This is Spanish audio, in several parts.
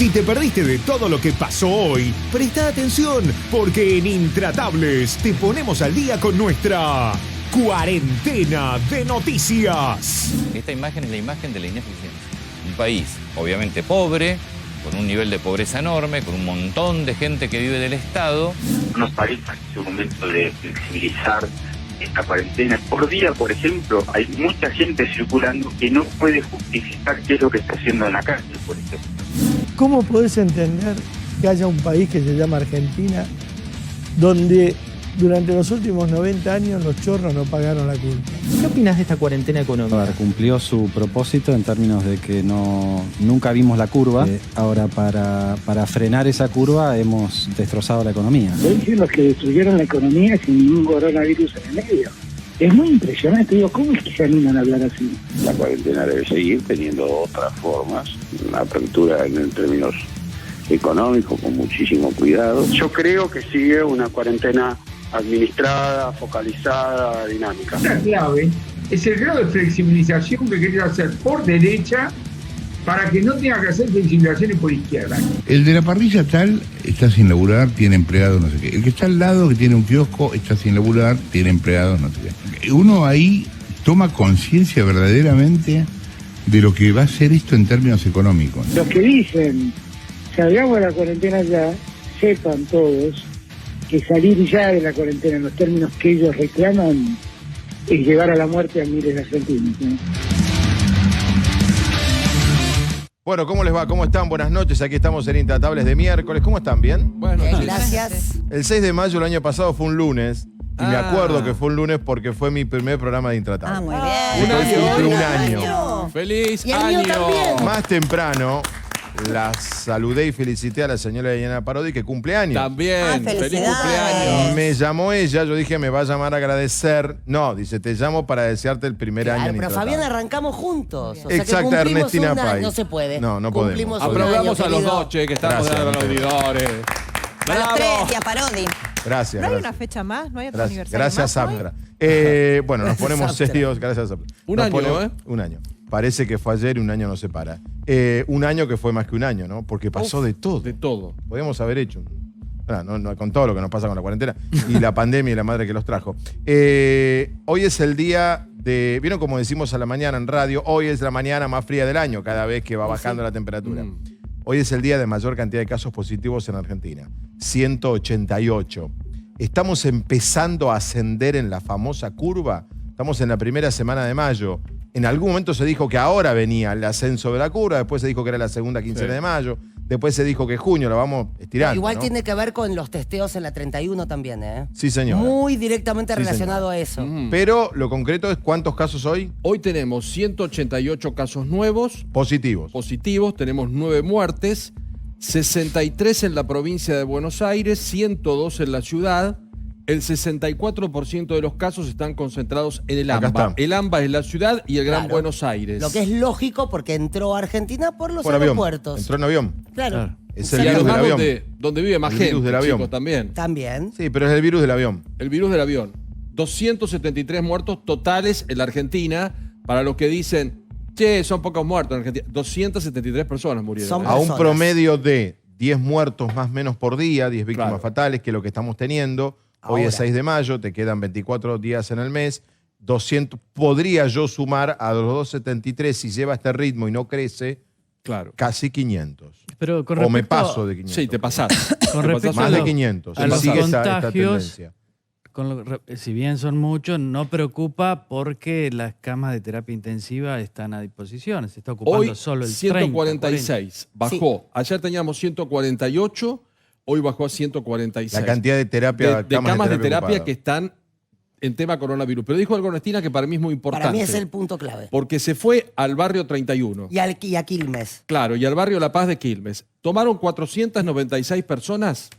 Si te perdiste de todo lo que pasó hoy, presta atención, porque en Intratables te ponemos al día con nuestra cuarentena de noticias. Esta imagen es la imagen de la ineficiencia. Un país, obviamente pobre, con un nivel de pobreza enorme, con un montón de gente que vive del Estado. Nos parece que es un momento de flexibilizar esta cuarentena. Por día, por ejemplo, hay mucha gente circulando que no puede justificar qué es lo que está haciendo en la calle, por ejemplo. ¿Cómo podés entender que haya un país que se llama Argentina donde durante los últimos 90 años los chorros no pagaron la culpa? ¿Qué opinas de esta cuarentena económica? Cumplió su propósito en términos de que nunca vimos la curva. Ahora, para frenar esa curva hemos destrozado la economía. Son los que destruyeron la economía sin ningún coronavirus en el medio. Es muy impresionante. Digo, ¿cómo es que se animan a hablar así? La cuarentena debe seguir teniendo otras formas, una apertura en términos económicos con muchísimo cuidado. Yo creo que sigue una cuarentena administrada, focalizada, dinámica. La clave es el grado de flexibilización que querés hacer por derecha para que no tenga que hacer flexibilizaciones por izquierda. El de la parrilla tal está sin laburar, tiene empleados, no sé qué. El que está al lado, que tiene un kiosco, está sin laburar, tiene empleados, no sé qué. Uno ahí toma conciencia verdaderamente de lo que va a ser esto en términos económicos. Los que dicen, salgamos de la cuarentena ya, sepan todos que salir ya de la cuarentena en los términos que ellos reclaman es llevar a la muerte a miles de argentinos, ¿no? Bueno, ¿cómo les va? ¿Cómo están? Buenas noches. Aquí estamos en Intratables de miércoles. ¿Cómo están? ¿Bien? Buenas noches. Gracias. El 6 de mayo del año pasado fue un lunes. Y me acuerdo que fue un lunes porque fue mi primer programa de Intratables. Muy bien. Un año. ¡Feliz Y el mío año! también. Más temprano, la saludé y felicité a la señora Diana Parodi, que cumple años. También. ¡Feliz felicidades. cumpleaños! Me llamó ella, yo dije, me va a llamar a agradecer. No, dice, te llamo para desearte el primer año en Pero Intratables. Fabián, arrancamos juntos. O sea Exacto, que cumplimos Ernestina un año. Pais. No se puede. No, no podemos. Cumplimos un Aplaudamos año, a los querido. dos, che, que estamos Gracias, en los Mateo. auditores. A los ¡Bravo! tres, tía Parodi. Gracias. ¿No hay gracias. una fecha más? ¿No hay otro Gracias, aniversario gracias más hoy? Aptra. Bueno, nos Gracias, ponemos Aptra. serios. Gracias, Aptra. Un Nos año, ponemos- ¿eh? Un año. Parece que fue ayer y un año no se para. Un año que fue más que un año, ¿no? Porque pasó de todo. De todo. Podríamos haber hecho. No, con todo lo que nos pasa con la cuarentena y la pandemia y la madre que los trajo. Hoy es el día de... ¿Vieron como decimos a la mañana en radio? Hoy es la mañana más fría del año, cada vez que va bajando la temperatura. Hoy es el día de mayor cantidad de casos positivos en Argentina. 188. Estamos empezando a ascender en la famosa curva. Estamos en la primera semana de mayo. En algún momento se dijo que ahora venía el ascenso de la curva, después se dijo que era la segunda quincena de mayo, después se dijo que junio, lo vamos estirando. Igual ¿no? tiene que ver con los testeos en la 31 también, ¿eh? Sí, señor. Muy directamente Sí, relacionado a eso. Pero lo concreto es cuántos casos hoy Hoy tenemos 188 casos nuevos, positivos. positivos, tenemos 9 muertes, 63 en la provincia de Buenos Aires, 102 en la ciudad. El 64% de los casos están concentrados en el Acá AMBA. está. El AMBA es la ciudad y el Gran Claro. Buenos Aires. Lo que es lógico porque entró a Argentina por los Por avión. aeropuertos. Entró en avión. Claro. Es Y el virus del además avión. donde vive más El gente, virus del avión. chicos, también. También. Sí, pero es el virus del avión. El virus del avión. 273 muertos totales en la Argentina. Para los que dicen, che, son pocos muertos en Argentina. 273 personas murieron. Son A un personas. promedio de 10 muertos más o menos por día, 10 víctimas Claro. fatales, que es lo que estamos teniendo. Hoy Ahora. es 6 de mayo, te quedan 24 días en el mes. 200, podría yo sumar a los 273, si lleva este ritmo y no crece, Claro. casi 500. Pero con O me respecto paso de 500. Sí, te pasaste. Con respecto Más a de los- 500. a los Sigue esta contagios, tendencia. si bien son muchos, no preocupa porque las camas de terapia intensiva están a disposición. Se está ocupando Hoy solo el 146. 30, 40. Bajó. Ayer teníamos 148. Hoy bajó a 146. La cantidad de terapia, de camas de terapia ocupadas. que están en tema coronavirus. Pero dijo algo Ernestina que para mí es muy importante. Para mí es el punto clave. Porque se fue al barrio 31. Y a Quilmes. Claro, y al barrio La Paz de Quilmes. Tomaron 496 personas.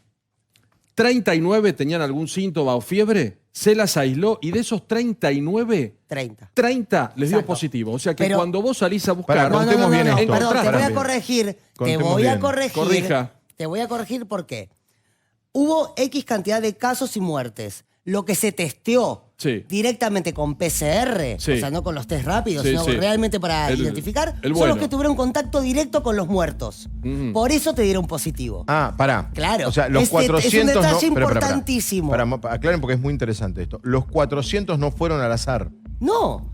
39 tenían algún síntoma o fiebre. Se las aisló y de esos 39, 30 les dio Exacto. positivo. O sea que Pero- cuando vos salís a buscar... Pará, contemos bien esto. Perdón, te voy Pará, a bien. corregir. Te Contemos voy a bien. corregir. Corrija. Te voy a corregir porque hubo X cantidad de casos y muertes. Lo que se testeó directamente con PCR, o sea, no con los test rápidos, sino realmente para identificar, son los que tuvieron contacto directo con los muertos. Por eso te dieron positivo. Ah, pará. Claro. O sea, los 400 es un detalle no, importantísimo. Aclaren porque es muy interesante esto. Los 400 no fueron al azar. No.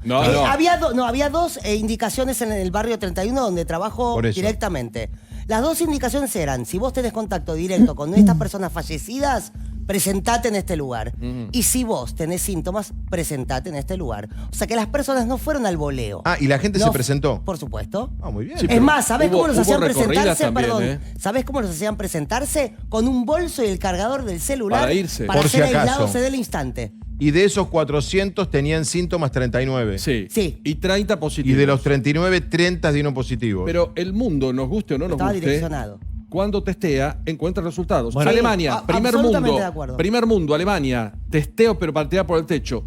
Había dos indicaciones en el barrio 31 donde trabajo directamente. Las dos indicaciones eran, si vos tenés contacto directo con estas personas fallecidas, presentate en este lugar. Y si vos tenés síntomas, presentate en este lugar. O sea que las personas no fueron al voleo. Ah, ¿y la gente se presentó? Por supuesto. Ah, muy bien. Sí, es más, ¿sabés cómo los hacían presentarse? También, ¿Sabés cómo los hacían presentarse? Con un bolso y el cargador del celular para irse. Para por ser si acaso. aislados del instante. Y de esos 400 tenían síntomas 39. Sí. Sí. Y 30 positivos. Y de los 39, 30 dieron positivos. Pero el mundo, nos guste o no nos Estaba guste, direccionado. cuando testea, encuentra resultados. Bueno, Alemania, primer mundo, Alemania, testeo pero para tirar por el techo.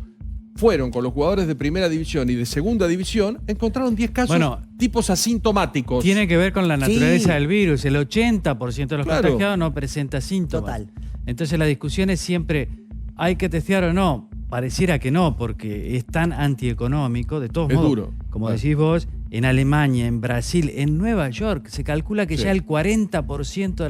Fueron con los jugadores de primera división y de segunda división, encontraron 10 casos tipos asintomáticos. Tiene que ver con la naturaleza del virus. El 80% de los Claro. contagiados no presenta síntomas. Total. Entonces la discusión es siempre, ¿hay que testear o no? Pareciera que no, porque es tan antieconómico. De todos Es modos, duro. como decís vos, en Alemania, en Brasil, en Nueva York, se calcula que ya el 40%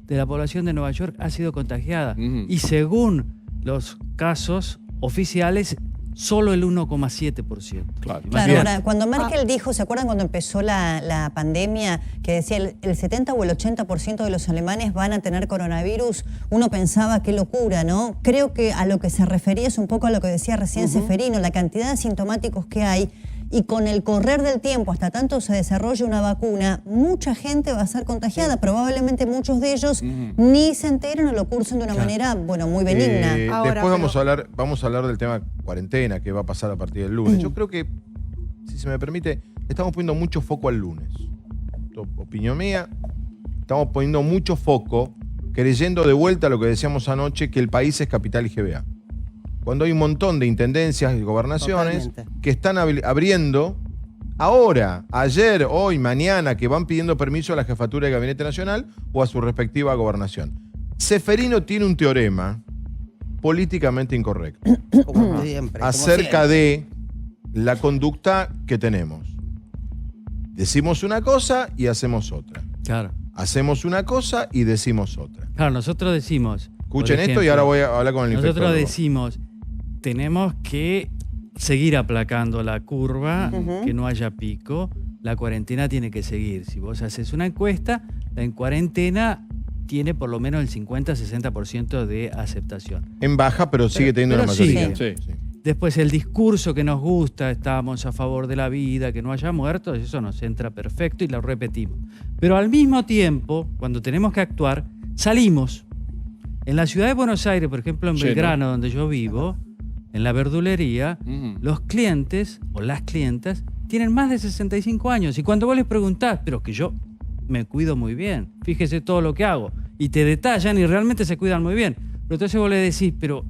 de la población de Nueva York ha sido contagiada. Y según los casos oficiales, solo el 1,7%. Claro, ahora, cuando Merkel dijo, ¿se acuerdan cuando empezó la pandemia? Que decía el 70 o el 80% de los alemanes van a tener coronavirus. Uno pensaba, qué locura, ¿no? Creo que a lo que se refería es un poco a lo que decía recién Seferino, la cantidad de asintomáticos que hay. Y con el correr del tiempo, hasta tanto se desarrolle una vacuna, mucha gente va a ser contagiada. Probablemente muchos de ellos ni se enteren o lo cursen de una manera, muy benigna. Después vamos a hablar del tema cuarentena, que va a pasar a partir del lunes. Yo creo que, si se me permite, estamos poniendo mucho foco al lunes. Opinión mía, estamos poniendo mucho foco, creyendo de vuelta lo que decíamos anoche, que el país es capital y GBA. Cuando hay un montón de intendencias y gobernaciones que están abriendo ahora, ayer, hoy, mañana, que van pidiendo permiso a la Jefatura de Gabinete Nacional o a su respectiva gobernación. Seferino tiene un teorema políticamente incorrecto acerca de la conducta que tenemos. Decimos una cosa y hacemos otra. Claro. Hacemos una cosa y decimos otra. Claro, nosotros decimos... Escuchen esto y ahora voy a hablar con el inspector. Nosotros decimos, tenemos que seguir aplacando la curva, que no haya pico. La cuarentena tiene que seguir. Si vos haces una encuesta, la en cuarentena tiene por lo menos el 50-60% de aceptación. En baja, pero sigue teniendo una mayoría. Sí. Después el discurso que nos gusta, estamos a favor de la vida, que no haya muertos, eso nos entra perfecto y lo repetimos. Pero al mismo tiempo, cuando tenemos que actuar, salimos. En la ciudad de Buenos Aires, por ejemplo, en Belgrano, donde yo vivo, en la verdulería, los clientes o las clientas tienen más de 65 años. Y cuando vos les preguntás, pero que yo me cuido muy bien, fíjese todo lo que hago, y te detallan y realmente se cuidan muy bien. Pero entonces vos le decís, pero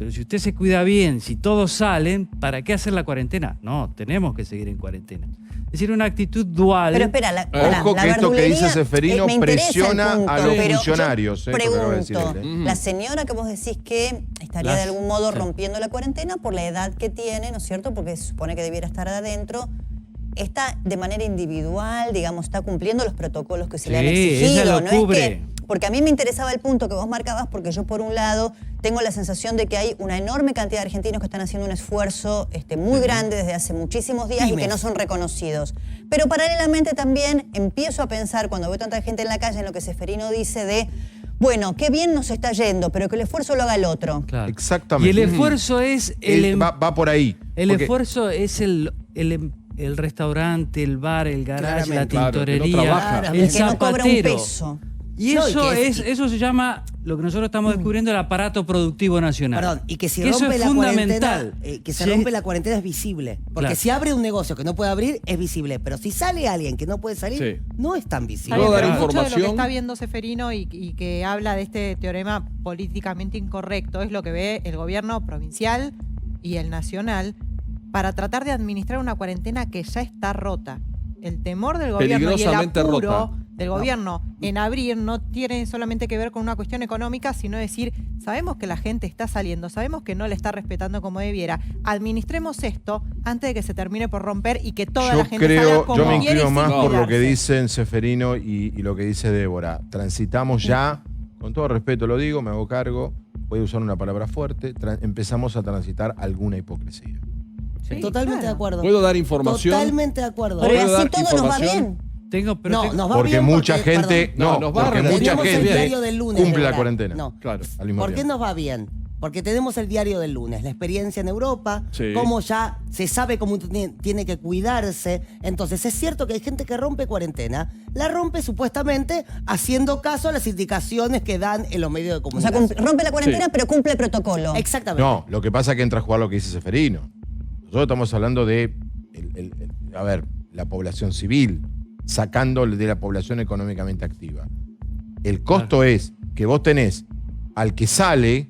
si usted se cuida bien, si todos salen, ¿para qué hacer la cuarentena? No, tenemos que seguir en cuarentena. Es decir, una actitud dual. Pero espera, ojo que esto que dice Seferino presiona a los funcionarios. Pregunto, la señora que vos decís que estaría de algún modo rompiendo la cuarentena por la edad que tiene, ¿no es cierto? Porque se supone que debiera estar adentro. ¿Está de manera individual, digamos, está cumpliendo los protocolos que se le han exigido? Ella lo cubre. Es que, porque a mí me interesaba el punto que vos marcabas, porque yo por un lado tengo la sensación de que hay una enorme cantidad de argentinos que están haciendo un esfuerzo muy grande desde hace muchísimos días y que no son reconocidos. Pero paralelamente también empiezo a pensar, cuando veo tanta gente en la calle, en lo que Seferino dice de, bueno, qué bien nos está yendo, pero que el esfuerzo lo haga el otro. Claro. Exactamente. Y el esfuerzo es... va por ahí. El esfuerzo es el restaurante, el bar, el garage, la tintorería, el zapatero. Que no cobra un peso. Y eso se llama, lo que nosotros estamos descubriendo, el aparato productivo nacional. Perdón, y que si eso rompe es la fundamental. cuarentena, que se rompe la cuarentena es visible. Porque si abre un negocio que no puede abrir, es visible. Pero si sale alguien que no puede salir, no es tan visible. Mucho de lo que está viendo Seferino y que habla de este teorema políticamente incorrecto es lo que ve el gobierno provincial y el nacional para tratar de administrar una cuarentena que ya está rota. El temor del gobierno y el apuro del gobierno en abrir no tiene solamente que ver con una cuestión económica, sino decir, sabemos que la gente está saliendo, sabemos que no le está respetando como debiera, administremos esto antes de que se termine por romper y que toda la gente salga como yo me quiere inclino y más sin por lo que cuidarse. dicen Ceferino y lo que dice Débora. Transitamos ya, con todo respeto lo digo, me hago cargo, voy a usar una palabra fuerte, empezamos a transitar alguna hipocresía. Totalmente de acuerdo. ¿Puedo dar información? Totalmente de acuerdo. Pero así todo nos va bien. No, nos va Porque bien mucha gente, perdón. nos va porque bien. mucha Tenemos el gente diario del lunes, cumple la Débora. cuarentena. No. Claro. Al mismo ¿Por qué tiempo. nos va bien? Porque tenemos el diario del lunes, la experiencia en Europa, Sí. cómo ya se sabe cómo tiene que cuidarse. Entonces, es cierto que hay gente que rompe cuarentena, la rompe supuestamente haciendo caso a las indicaciones que dan en los medios de O sea, comunicación. rompe la cuarentena, Sí. pero cumple el protocolo. Exactamente. No, lo que pasa es que entra a jugar lo que dice Ceferino. Nosotros estamos hablando de, a ver, la población civil, sacando de la población económicamente activa. El costo es que vos tenés al que sale,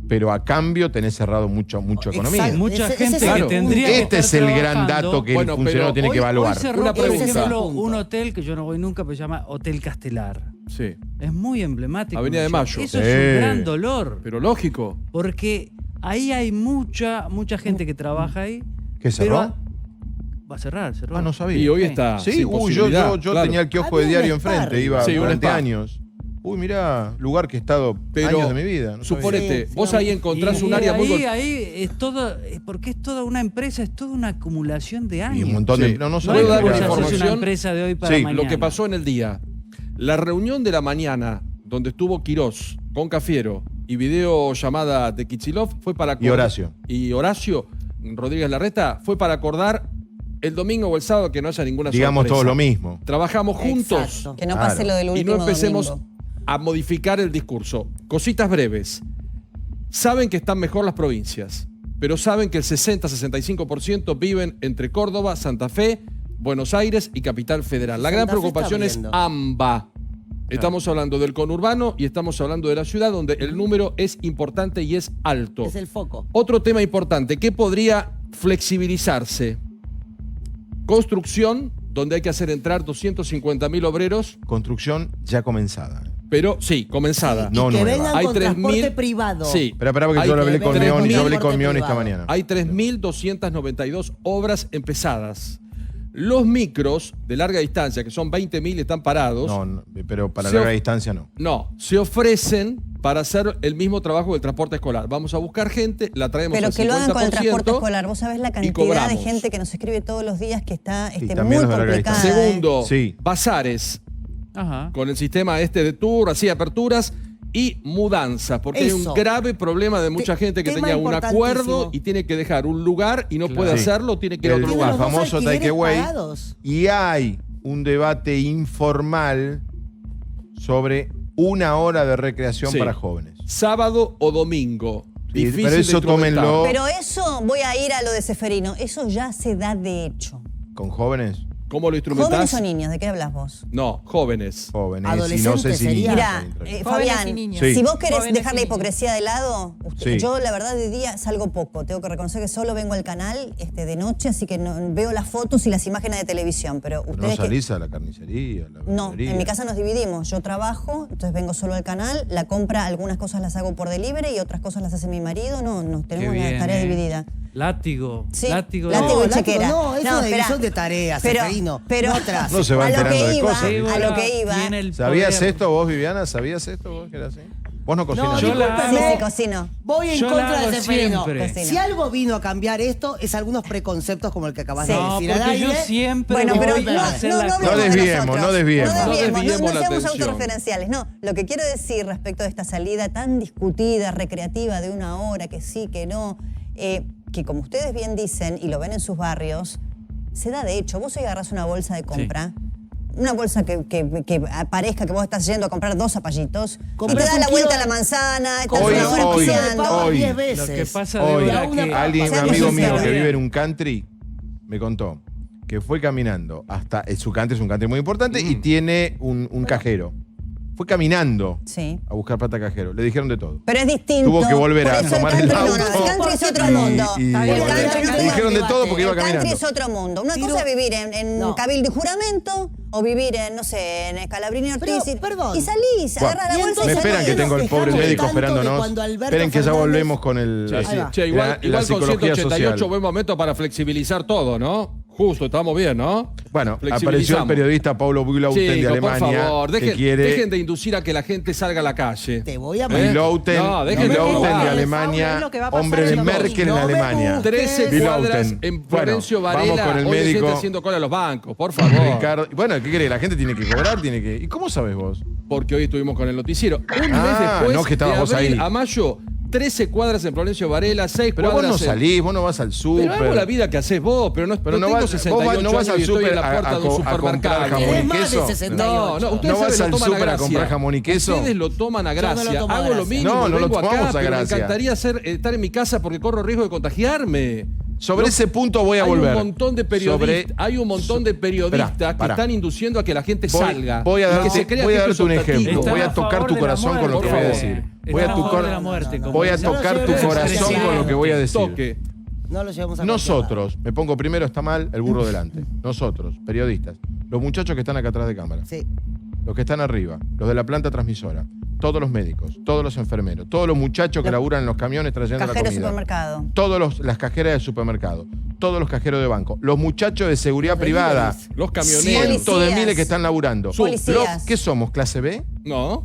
pero a cambio tenés cerrado mucho economía. Exacto. Mucha Ese gente es el que punto. tendría que Este estar es el gran trabajando. dato que Bueno, el funcionario pero tiene que evaluar. Hoy cerró, Una por pregunta. ejemplo, un hotel que yo no voy nunca, pero se llama Hotel Castelar. Sí. Es muy emblemático. Avenida de Mayo. Eso Sí. es un gran dolor. Pero lógico. Porque ahí hay mucha gente que trabaja ahí. ¿Qué cerró? Va a cerrar, cerró. Ah, no sabía. Y hoy está. Sí, sin yo posibilidad, claro. tenía el kiosco Había de diario un spa. enfrente, iba Sí, un durante spa. años. Uy, mirá, lugar que he estado Pero años de mi vida. No sabía. suponete, Sí, vos sí. ahí encontrás un área muy... ahí es todo, porque es toda una empresa, es toda una acumulación de años. Y un montón Sí. de... No No sabía es ¿Puedo dar que una era- como si haces información? una empresa de hoy para Sí, mañana. lo que pasó en el día. La reunión de la mañana, donde estuvo Quirós con Cafiero y videollamada de Kicillof, fue para... Y Horacio. Y Horacio Rodríguez Larreta, fue para acordar el domingo o el sábado que no haya ninguna Digamos sorpresa. todo lo mismo. Trabajamos juntos. Exacto. Que no Claro. pase lo del último Y no empecemos domingo. a modificar el discurso. Cositas breves. Saben que están mejor las provincias, pero saben que el 60-65% viven entre Córdoba, Santa Fe, Buenos Aires y Capital Federal. La gran Santa Fe preocupación está es abriendo. AMBA. Estamos hablando del conurbano y estamos hablando de la ciudad, donde el número es importante y es alto. Es el foco. Otro tema importante, ¿qué podría flexibilizarse? Construcción, donde hay que hacer entrar 250.000 obreros, Construcción ya comenzada. pero sí, comenzada. Y No que nueva. vengan Hay con 3.000 transporte privado. Sí. Pero esperá porque Hay yo lo hablé con 3.000 Mioni, yo hablé con transporte Mioni esta privado. mañana. Hay 3.292 obras empezadas. Los micros de larga distancia, que son 20.000, están parados. No, pero para Se larga of- distancia no. No, se ofrecen para hacer el mismo trabajo del transporte escolar. Vamos a buscar gente, la traemos Pero al que lo hagan con el 50%. transporte escolar. Vos sabés la cantidad de cobramos. gente que nos escribe todos los días que está muy también los de larga complicada. distancia. Segundo, Sí. bazares, Ajá. con el sistema este de tour, así aperturas y mudanzas, porque hay Eso. un grave problema de mucha gente que tema tenía un acuerdo importantísimo. y tiene que dejar un lugar y no Claro. puede Sí. hacerlo, tiene que ir a otro El lugar. los dos famoso alquileres takeaway. pagados. Y hay un debate informal sobre una hora de recreación Sí. para jóvenes. Sábado o domingo. Sí, Difícil pero de eso instrumentar. tómenlo. Pero eso, voy a ir a lo de Ceferino, eso ya se da de hecho. ¿Con jóvenes? ¿Cómo lo instrumentás? ¿Jóvenes o niños? ¿De qué hablas vos? No, jóvenes. Jóvenes. Y no Adolescentes sé si sería. niños. Mira, Jóvenes y Fabián, niños. Sí. si vos querés Jóvenes dejar y la niños. hipocresía de lado, Sí. yo la verdad de día salgo poco. Tengo que reconocer que solo vengo al canal de noche, así que veo las fotos y las imágenes de televisión. Pero No ustedes que- salís a la carnicería, a la No, verdulería. en mi casa nos dividimos. Yo trabajo, entonces vengo solo al canal. La compra, algunas cosas las hago por delivery y otras cosas las hace mi marido. No, tenemos Qué una bien, tarea dividida. Látigo. Sí, Látigo. látigo y látigo chequera. no, eso es espera. división de tareas, Pero- Ceferino, pero- no atrás. No se va a lo enterando que de iba, cosas. a lo que iba. Tiene el ¿Sabías poder. esto vos, Viviana? ¿Sabías esto vos que era así? Vos no cocinás. Yo la Sí, Discúlpeme, sí, cocino. voy en Yo la contra hago de Ceferino. siempre. Cocino. Si algo vino a cambiar esto, es algunos preconceptos como el que acabas Sí. de No, decir al porque yo aire. siempre Bueno, voy pero a hacer la no cosa. hablemos de desviemos, nosotros. no desviemos. No desviemos la seamos atención. autorreferenciales. No, lo que quiero decir respecto de esta salida tan discutida, recreativa de una hora, que sí, que no, que como ustedes bien dicen y lo ven en sus barrios, se da de hecho. Vos hoy agarrás una bolsa de compra, una bolsa que parezca que vos estás yendo a comprar 2 zapallitos, y te Compras das un la kilo vuelta a de- la manzana, estás Hoy, una hora hoy, paseando. hoy. 10 Lo veces. que pasa Hoy, de una que alguien, un Sean amigo mío sinceros. que vive en un country, me contó que fue caminando hasta su country, es un country muy importante, y tiene un cajero. Fue caminando Sí. a buscar plata cajero. Le dijeron de todo. Pero es distinto. Tuvo que volver Por a eso tomar el country, auto. No, el country es otro mundo. Le dijeron de todo porque iba El country caminando. es otro mundo. Una cosa es vivir en Cabildo y Juramento o vivir en, no sé, en Scalabrini y Ortiz. Y salís, agarra la bolsa y Me salís. esperan que tengo el pobre médico esperándonos. Esperen que ya volvemos con igual la con psicología 188 social. buen momento para flexibilizar todo, ¿no? Justo, estamos bien, ¿no? Bueno, apareció el Flexibilizamos. periodista Paulo Bülouten de Chicos, Alemania. por favor, que quiere dejen de inducir a que la gente salga a la calle. Te voy a Bülouten, No, dejen de Bülouten de jugar. Alemania, Es lo que va a pasar hombre de el domingo. Merkel en No me Alemania. 13 cuadras en Florencio Bueno, Varela. vamos con el hoy hay gente médico. haciendo cola a los bancos, por favor. Ricardo. Bueno, ¿qué querés? La gente tiene que cobrar, tiene que. ¿Y cómo sabes vos? Porque hoy estuvimos con el noticiero. Un mes después, no, que estabas de vos abril ahí. a mayo, 13 cuadras en Florencio Varela, 6 Pero vos cuadras no salís, vos no vas al súper. Pero hago la vida que haces vos, pero no Pero no tengo vas- 68 vos no vas años al y estoy súper en la puerta de un comprar supermercado. jamón y Es más de queso. 68. No, ustedes ¿No vas se lo al toman a súper a gracia. comprar jamón y queso? Ustedes lo toman a Yo no lo gracia. tomo a Hago lo gracia. mismo, No, no lo vengo tomamos acá, a pero me gracia. encantaría estar en mi casa porque corro riesgo de contagiarme. Sobre ese punto voy a volver. Hay un montón de periodistas, que están induciendo a que la gente salga. Voy a y que darte, se crea voy a que darte esto un es ejemplo. optativo. Voy a tocar tu corazón con lo que voy a decir. Voy a tocar tu corazón con lo que voy a decir. Toque. No lo llevamos a Nosotros, me pongo primero, está mal, el burro delante. Nosotros, periodistas, los muchachos que están acá atrás de cámara, Sí. los que están arriba, los de la planta transmisora, todos los médicos, todos los enfermeros, todos los muchachos que laburan en los camiones trayendo la Cajero de comida, supermercado. todas las cajeras de supermercado, todos los cajeros de banco, los muchachos de seguridad privada, Los camioneros. cientos de Policías. miles que están laburando. Policías. ¿Qué somos, clase B? No.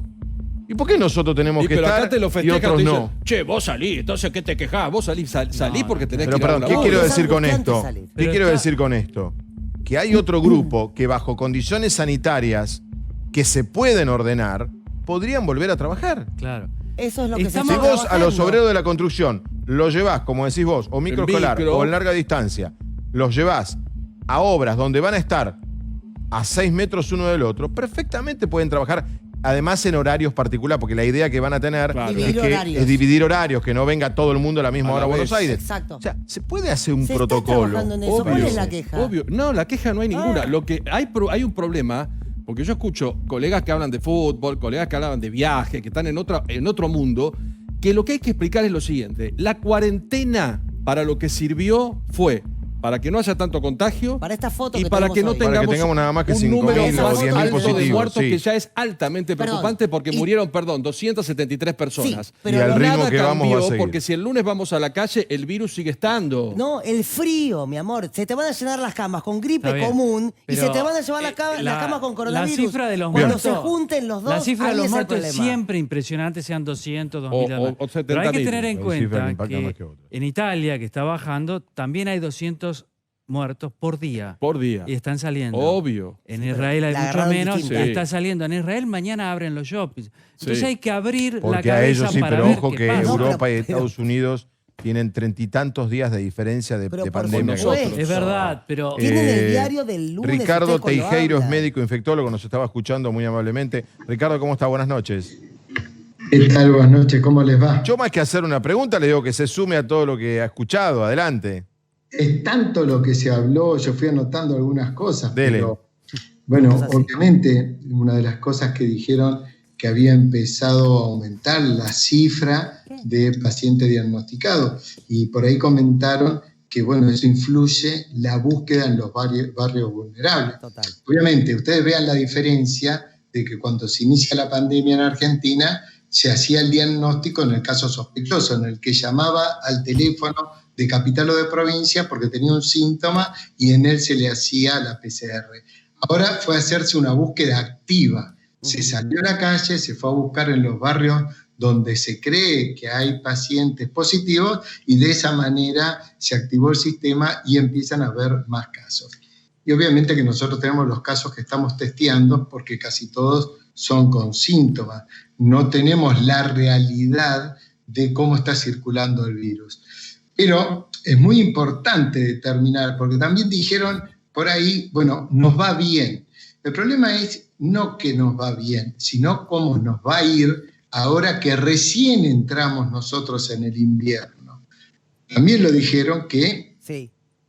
¿Y por qué nosotros tenemos que Pero acá estar te lo y festejan, otros te dicen, no? che, vos salís, entonces ¿qué te quejás? Vos salís porque tenés Pero que ir a perdón, un ¿qué laburo. quiero decir con angustiante esto? salir. ¿Qué quiero decir con esto? Que hay otro grupo que bajo condiciones sanitarias que se pueden ordenar, podrían volver a trabajar. Claro. Eso es lo que Estamos- se Si está vos a los trabajando. obreros de la construcción los llevás, como decís vos, o microescolar micro. o en larga distancia, los llevás a obras donde van a estar a 6 metros uno del otro, perfectamente pueden trabajar, además en horarios particulares, porque la idea que van a tener Claro. es, Dividir que, horarios. es dividir horarios, que no venga todo el mundo a la misma A la hora a Buenos vez. Aires. Exacto. O sea, se puede hacer un Se está protocolo. trabajando en eso. ¿Cuál Obvio. es la queja? Obvio. No, la queja no hay ninguna. Ah. Lo que hay un problema, porque yo escucho colegas que hablan de fútbol, colegas que hablan de viaje, que están en otro mundo, que lo que hay que explicar es lo siguiente. La cuarentena para lo que sirvió fue para que no haya tanto contagio Para esta foto y que para tenemos que no hoy. Para que tengamos, tengamos nada más que un 5.000 número o más 10.000 alto de positivos, muertos sí. que ya es altamente Perdón. preocupante porque Y- murieron, 273 personas. Sí, pero Y al ritmo nada que vamos va a cambió seguir. porque si el lunes vamos a la calle, el virus sigue estando. No, el frío, mi amor. Se te van a llenar las camas con gripe Está bien. común y Pero, se te van a llevar las camas con coronavirus. La cifra de los Cuando muertos. se junten los dos, La cifra de ahí los es el muertos es problema. siempre impresionante, sean 200, 2.000. O- además. o Pero hay que 70.000. tener en Hay cifras que cuenta impactan más que que otras. en Italia, que está bajando, también hay 200 muertos por día. Por día. Y están saliendo. Obvio. En Israel hay la mucho agarraron menos, distinta. Sí. está saliendo. En Israel mañana abren los shoppings. Entonces Sí. hay que abrir la Porque a cabeza ellos sí, para pero ver ojo qué que pasa. Europa y pero- Estados Unidos tienen 30 y tantos días de diferencia de Pero por pandemia. supuesto. Es verdad, pero Tienen el diario del lunes, Ricardo ustedes cuando Teijeiro es hablan. médico infectólogo, nos estaba escuchando muy amablemente. Ricardo, ¿cómo está? Buenas noches. ¿Qué tal? Buenas noches, ¿cómo les va? Yo más que hacer una pregunta, le digo que se sume a todo lo que ha escuchado. Adelante. Es tanto lo que se habló, yo fui anotando algunas cosas, Dele. pero bueno, obviamente una de las cosas que dijeron que había empezado a aumentar la cifra de pacientes diagnosticados y por ahí comentaron que bueno, eso influye la búsqueda en los barrios vulnerables. Total. Obviamente, ustedes vean la diferencia de que cuando se inicia la pandemia en Argentina, se hacía el diagnóstico en el caso sospechoso, en el que llamaba al teléfono de capital o de provincia porque tenía un síntoma y en él se le hacía la PCR. Ahora fue a hacerse una búsqueda activa. Se salió a la calle, se fue a buscar en los barrios donde se cree que hay pacientes positivos y de esa manera se activó el sistema y empiezan a haber más casos. Y obviamente que nosotros tenemos los casos que estamos testeando porque casi todos son con síntomas. No tenemos la realidad de cómo está circulando el virus. Pero es muy importante determinar, porque también dijeron por ahí, bueno, nos va bien. El problema es no que nos va bien, sino cómo nos va a ir ahora que recién entramos nosotros en el invierno. También lo dijeron que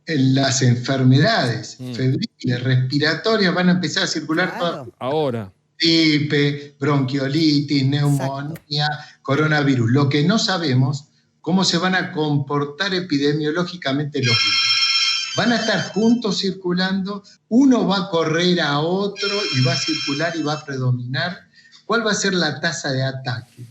las enfermedades febriles, respiratorias van a empezar a circular todas. Ahora. gripe, bronquiolitis, neumonía, coronavirus. Lo que no sabemos, cómo se van a comportar epidemiológicamente los virus. Van a estar juntos circulando, uno va a correr a otro y va a circular y va a predominar. ¿Cuál va a ser la tasa de ataque?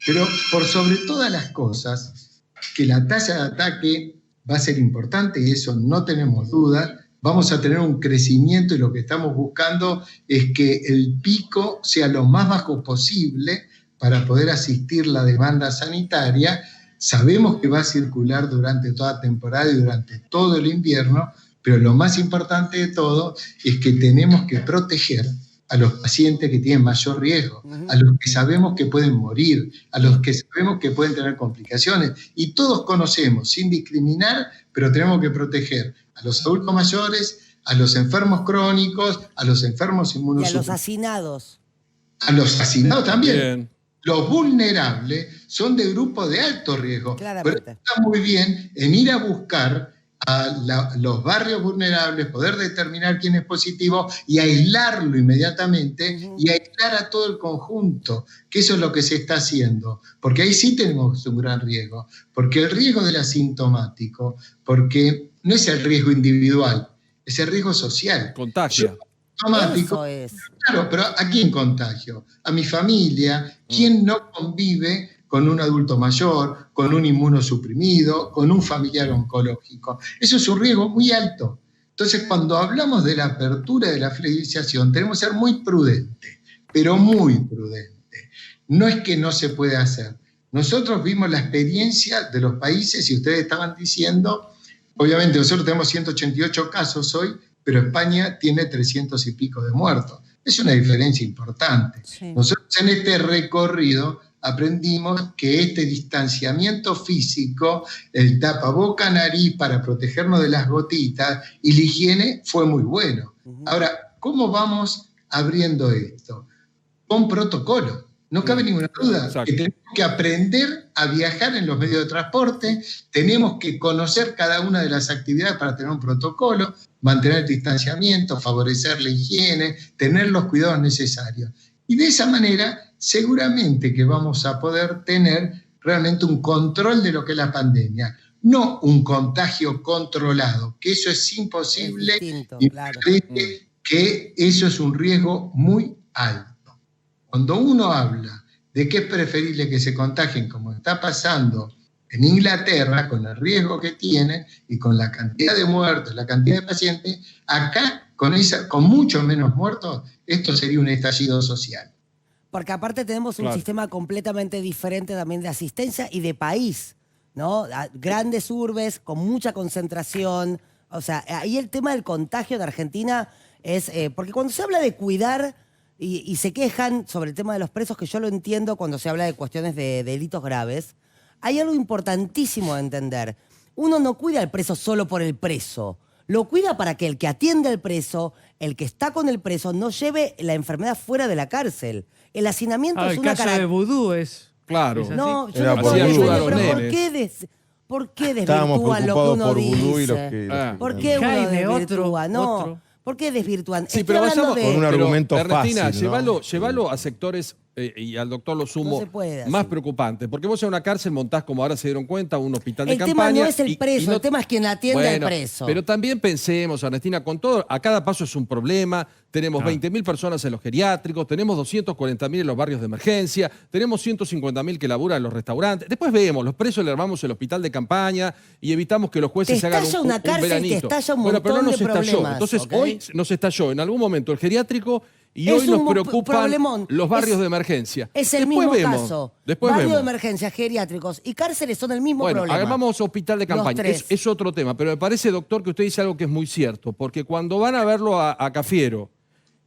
Pero por sobre todas las cosas, que la tasa de ataque va a ser importante y eso no tenemos duda. Vamos a tener un crecimiento y lo que estamos buscando es que el pico sea lo más bajo posible para poder asistir la demanda sanitaria. Sabemos que va a circular durante toda temporada y durante todo el invierno, pero lo más importante de todo es que tenemos que proteger a los pacientes que tienen mayor riesgo, a los que sabemos que pueden morir, a los que sabemos que pueden tener complicaciones. Y todos conocemos, sin discriminar, pero tenemos que proteger a los adultos mayores, a los enfermos crónicos, a los enfermos inmunosupresivos. Y a los hacinados. A los hacinados también. Bien. Los vulnerables son de grupos de alto riesgo. Claramente. Pero está muy bien en ir a buscar a los barrios vulnerables, poder determinar quién es positivo y aislarlo inmediatamente y aislar a todo el conjunto, que eso es lo que se está haciendo, porque ahí sí tenemos un gran riesgo, porque el riesgo del asintomático, porque no es el riesgo individual, es el riesgo social. Contagia. Asintomático, claro, pero ¿a quién contagio? A mi familia, ¿quién no convive con un adulto mayor, con un inmunosuprimido, con un familiar oncológico? Eso es un riesgo muy alto. Entonces, cuando hablamos de la apertura de la flexibilización, tenemos que ser muy prudentes, pero muy prudentes. No es que no se pueda hacer. Nosotros vimos la experiencia de los países y ustedes estaban diciendo, obviamente nosotros tenemos 188 casos hoy, pero España tiene 300 y pico de muertos. Es una diferencia importante. Sí. Nosotros en este recorrido aprendimos que este distanciamiento físico, el tapaboca nariz para protegernos de las gotitas y la higiene fue muy bueno. Ahora, ¿cómo vamos abriendo esto? Con protocolo. No cabe ninguna duda que tenemos que aprender a viajar en los medios de transporte, tenemos que conocer cada una de las actividades para tener un protocolo, mantener el distanciamiento, favorecer la higiene, tener los cuidados necesarios. Y de esa manera seguramente que vamos a poder tener realmente un control de lo que es la pandemia, no un contagio controlado, que eso es imposible, es distinto, y claro. Que eso es un riesgo muy alto. Cuando uno habla de que es preferible que se contagien como está pasando en Inglaterra, con el riesgo que tienen y con la cantidad de muertos, la cantidad de pacientes, acá con mucho menos muertos, esto sería un estallido social. Porque aparte tenemos un sistema completamente diferente también de asistencia y de país, ¿no? Grandes urbes con mucha concentración. O sea, ahí el tema del contagio de Argentina es... porque cuando se habla de cuidar y se quejan sobre el tema de los presos, que yo lo entiendo cuando se habla de cuestiones de delitos graves, hay algo importantísimo de entender. Uno no cuida al preso solo por el preso. Lo cuida para que el que atiende al preso, el que está con el preso, no lleve la enfermedad fuera de la cárcel. El hacinamiento es una característica. El caso de vudú es... Claro. No, yo no puedo decir, ¿por qué desvirtúan lo que uno dice? ¿Por qué uno desvirtúa? No. ¿Por qué desvirtúan? Sí, pero vayamos con un argumento Ernestina, fácil, ¿no? llévalo a sectores, y al doctor lo sumo, más preocupantes. Porque vos en una cárcel montás, como ahora se dieron cuenta, un hospital de campaña. El tema no es el preso, el tema es quien atiende al preso. Pero también pensemos, Ernestina, con todo, a cada paso es un problema. Tenemos 20.000 personas en los geriátricos, tenemos 240.000 en los barrios de emergencia, tenemos 150.000 que laburan en los restaurantes. Después vemos, los presos le armamos el hospital de campaña y evitamos que los jueces se hagan un una cárcel, veranito. Te estalla un montón pero no de problemas. Entonces, hoy nos estalló en algún momento el geriátrico y hoy nos preocupan los barrios de emergencia. Es el mismo caso. Barrio de emergencia, geriátricos y cárceles son el mismo problema. Hagamos hospital de campaña. Es otro tema, pero me parece, doctor, que usted dice algo que es muy cierto, porque cuando van a verlo a Cafiero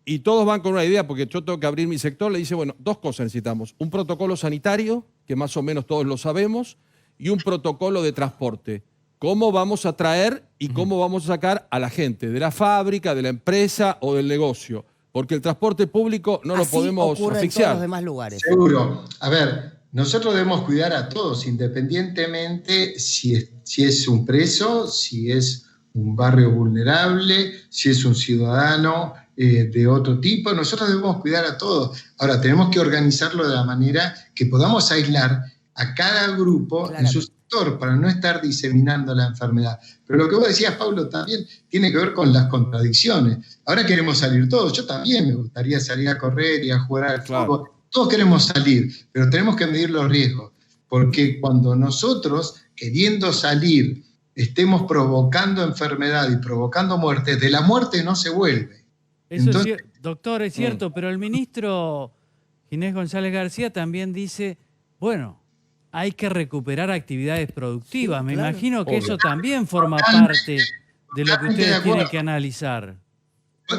y todos van con una idea, porque yo tengo que abrir mi sector, le dice, bueno, dos cosas necesitamos. Un protocolo sanitario, que más o menos todos lo sabemos, y un protocolo de transporte. ¿Cómo vamos a traer y cómo vamos a sacar a la gente de la fábrica, de la empresa o del negocio? Porque el transporte público no lo podemos asfixiar. En todos los demás lugares. Seguro. A ver, nosotros debemos cuidar a todos, independientemente si es un preso, si es un barrio vulnerable, si es un ciudadano de otro tipo. Nosotros debemos cuidar a todos. Ahora, tenemos que organizarlo de la manera que podamos aislar a cada grupo en su sector para no estar diseminando la enfermedad. Pero lo que vos decías, Pablo, también tiene que ver con las contradicciones. Ahora queremos salir todos. Yo también me gustaría salir a correr y a jugar al fútbol. Todos queremos salir, pero tenemos que medir los riesgos. Porque cuando nosotros, queriendo salir, estemos provocando enfermedad y provocando muerte, de la muerte no se vuelve. Eso entonces, doctor, es cierto, pero el ministro Ginés González García también dice, bueno, hay que recuperar actividades productivas. Sí, me imagino que eso también forma parte de lo que ustedes tienen que analizar.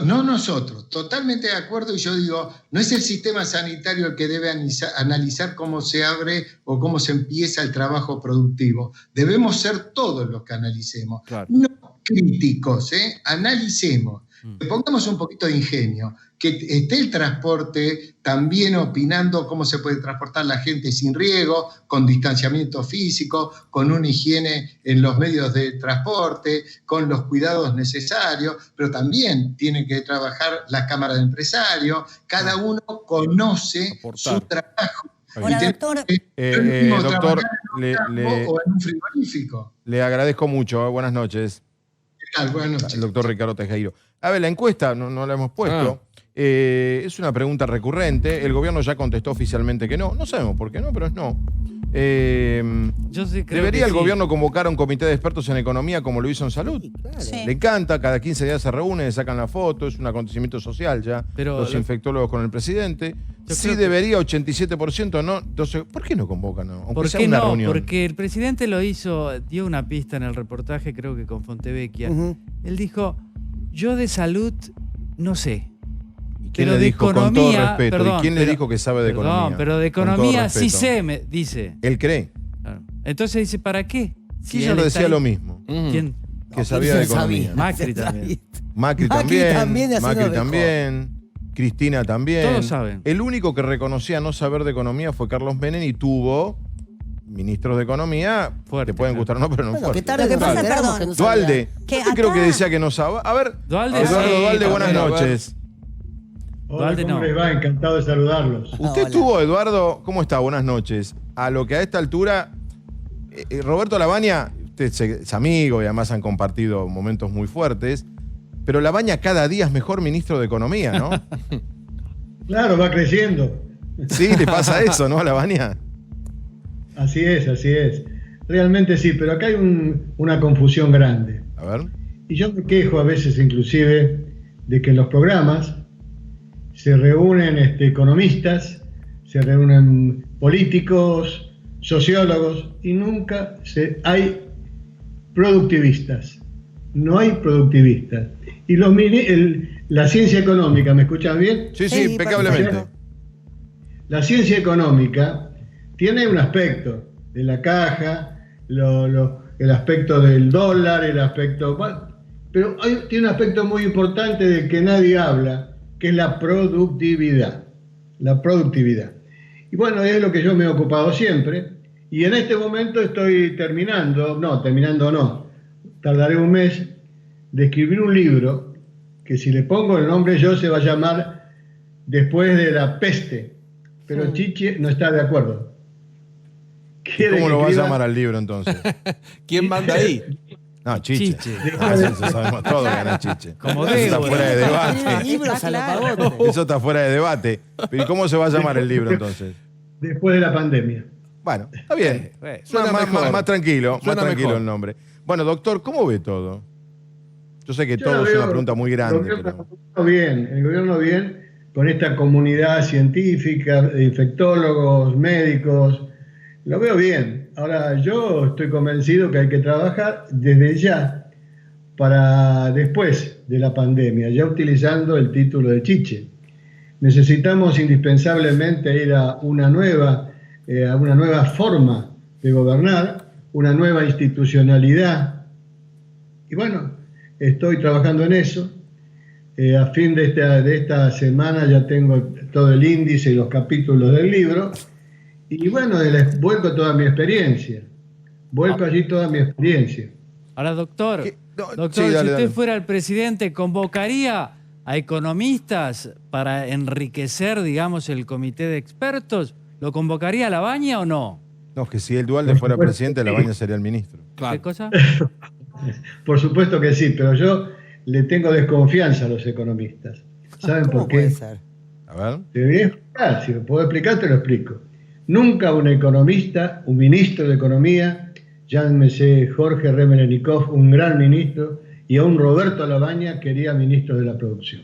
No nosotros, totalmente de acuerdo, y yo digo, no es el sistema sanitario el que debe analizar cómo se abre o cómo se empieza el trabajo productivo. Debemos ser todos los que analicemos, no críticos, analicemos. Que pongamos un poquito de ingenio, que esté el transporte también opinando cómo se puede transportar la gente sin riesgo, con distanciamiento físico, con una higiene en los medios de transporte, con los cuidados necesarios, pero también tienen que trabajar las cámaras de empresarios, cada uno conoce su trabajo. Hola, doctor. Doctor, o en un frigorífico. Le agradezco mucho. Buenas noches. ¿Qué tal? Buenas noches. El doctor Ricardo Tejero. A ver, la encuesta no la hemos puesto. Es una pregunta recurrente. El gobierno ya contestó oficialmente que no. No sabemos por qué no, pero es no. Yo sí creo ¿Debería que el sí. gobierno convocar a un comité de expertos en economía como lo hizo en salud? Sí. Le encanta, cada 15 días se reúnen, sacan la foto, es un acontecimiento social ya. Pero los infectólogos con el presidente. Sí debería, 87%, no. Entonces, ¿por qué no convocan? Aunque ¿Por sea qué una no? reunión. Porque el presidente lo hizo, dio una pista en el reportaje, creo que con Fontevecchia. Él dijo, yo de salud no sé. ¿Quién pero le de dijo, economía, con todo respeto, perdón, ¿y quién le dijo que sabe de economía? Pero de Con todo economía sí respeto. sé, me dice. Él cree. Claro. Entonces dice, ¿para qué? Sí, Si yo él lo está decía ahí. lo mismo. ¿Quién? Que sabía de economía. Sabía. Macri también. Macri también. Cristina también. Todos saben. El único que reconocía no saber de economía fue Carlos Menem y tuvo ministros de economía, te pueden gustar o no, pero no Bueno, fuertes. ¿qué tarde nos enteramos que no sabía? Dualde. Que Yo creo que acá- decía que no sabe. A ver, Dualde, Eduardo sí, Dualde, buenas a ver. noches. Hola, Dualde ¿cómo no. les va? Encantado de saludarlos. Usted estuvo, Eduardo, ¿cómo está? Buenas noches. A lo que a esta altura, Roberto Labaña, usted es amigo y además han compartido momentos muy fuertes, pero Labaña cada día es mejor ministro de Economía, ¿no? Claro, va creciendo. Sí, le pasa eso, ¿no, a Labaña? Así es, así es. Realmente sí, pero acá hay una confusión grande. A ver. Y yo me quejo a veces inclusive de que en los programas se reúnen economistas, se reúnen políticos, sociólogos y nunca hay productivistas. No hay productivistas. Y la ciencia económica, ¿me escuchas bien? Sí, sí, impecablemente. La ciencia económica tiene un aspecto de la caja, el aspecto del dólar, el aspecto... Pero tiene un aspecto muy importante del que nadie habla, que es la productividad. La productividad. Y bueno, es lo que yo me he ocupado siempre. Y en este momento estoy terminando no, tardaré un mes, de escribir un libro que si le pongo el nombre yo se va a llamar Después de la peste. Pero Chiche no está de acuerdo. ¿Cómo lo va a llamar al libro entonces? ¿Quién manda ahí? No, Chiche. Eso sabemos todos que gana Chiche. Como eso está fuera de debate. Libros a los pavotes. Eso está fuera de debate. ¿Y cómo se va a llamar el libro entonces? Después de la pandemia. Bueno, está bien. Suena mejor. Más tranquilo, Suena más tranquilo mejor. el nombre. Bueno, doctor, ¿cómo ve todo? Yo sé que Yo todo lo es una veo- pregunta muy grande, el pero... gobierno bien, con esta comunidad científica, de infectólogos, médicos, lo veo bien. Ahora, yo estoy convencido que hay que trabajar desde ya para después de la pandemia, ya utilizando el título de Chiche. Necesitamos indispensablemente ir a una nueva forma de gobernar, una nueva institucionalidad. Y bueno, estoy trabajando en eso. A fin de esta semana ya tengo todo el índice y los capítulos del libro. Y bueno, les vuelco toda mi experiencia. Vuelco allí toda mi experiencia. Ahora, doctor, sí, si dale, usted dale. fuera el presidente, ¿convocaría a economistas para enriquecer, digamos, el comité de expertos, ¿lo convocaría a Labaña o no? No, que si el Duhalde fuera presidente, Labaña sería el ministro. ¿Qué cosa? Por supuesto que sí, pero yo le tengo desconfianza a los economistas. ¿Saben por qué? Puede ser? A ver. Te voy a explicar, si lo puedo explicar, te lo explico. Nunca un economista, un ministro de Economía, llámese Jorge Remerenikov, un gran ministro, y a un Roberto Labaña quería ministro de la producción.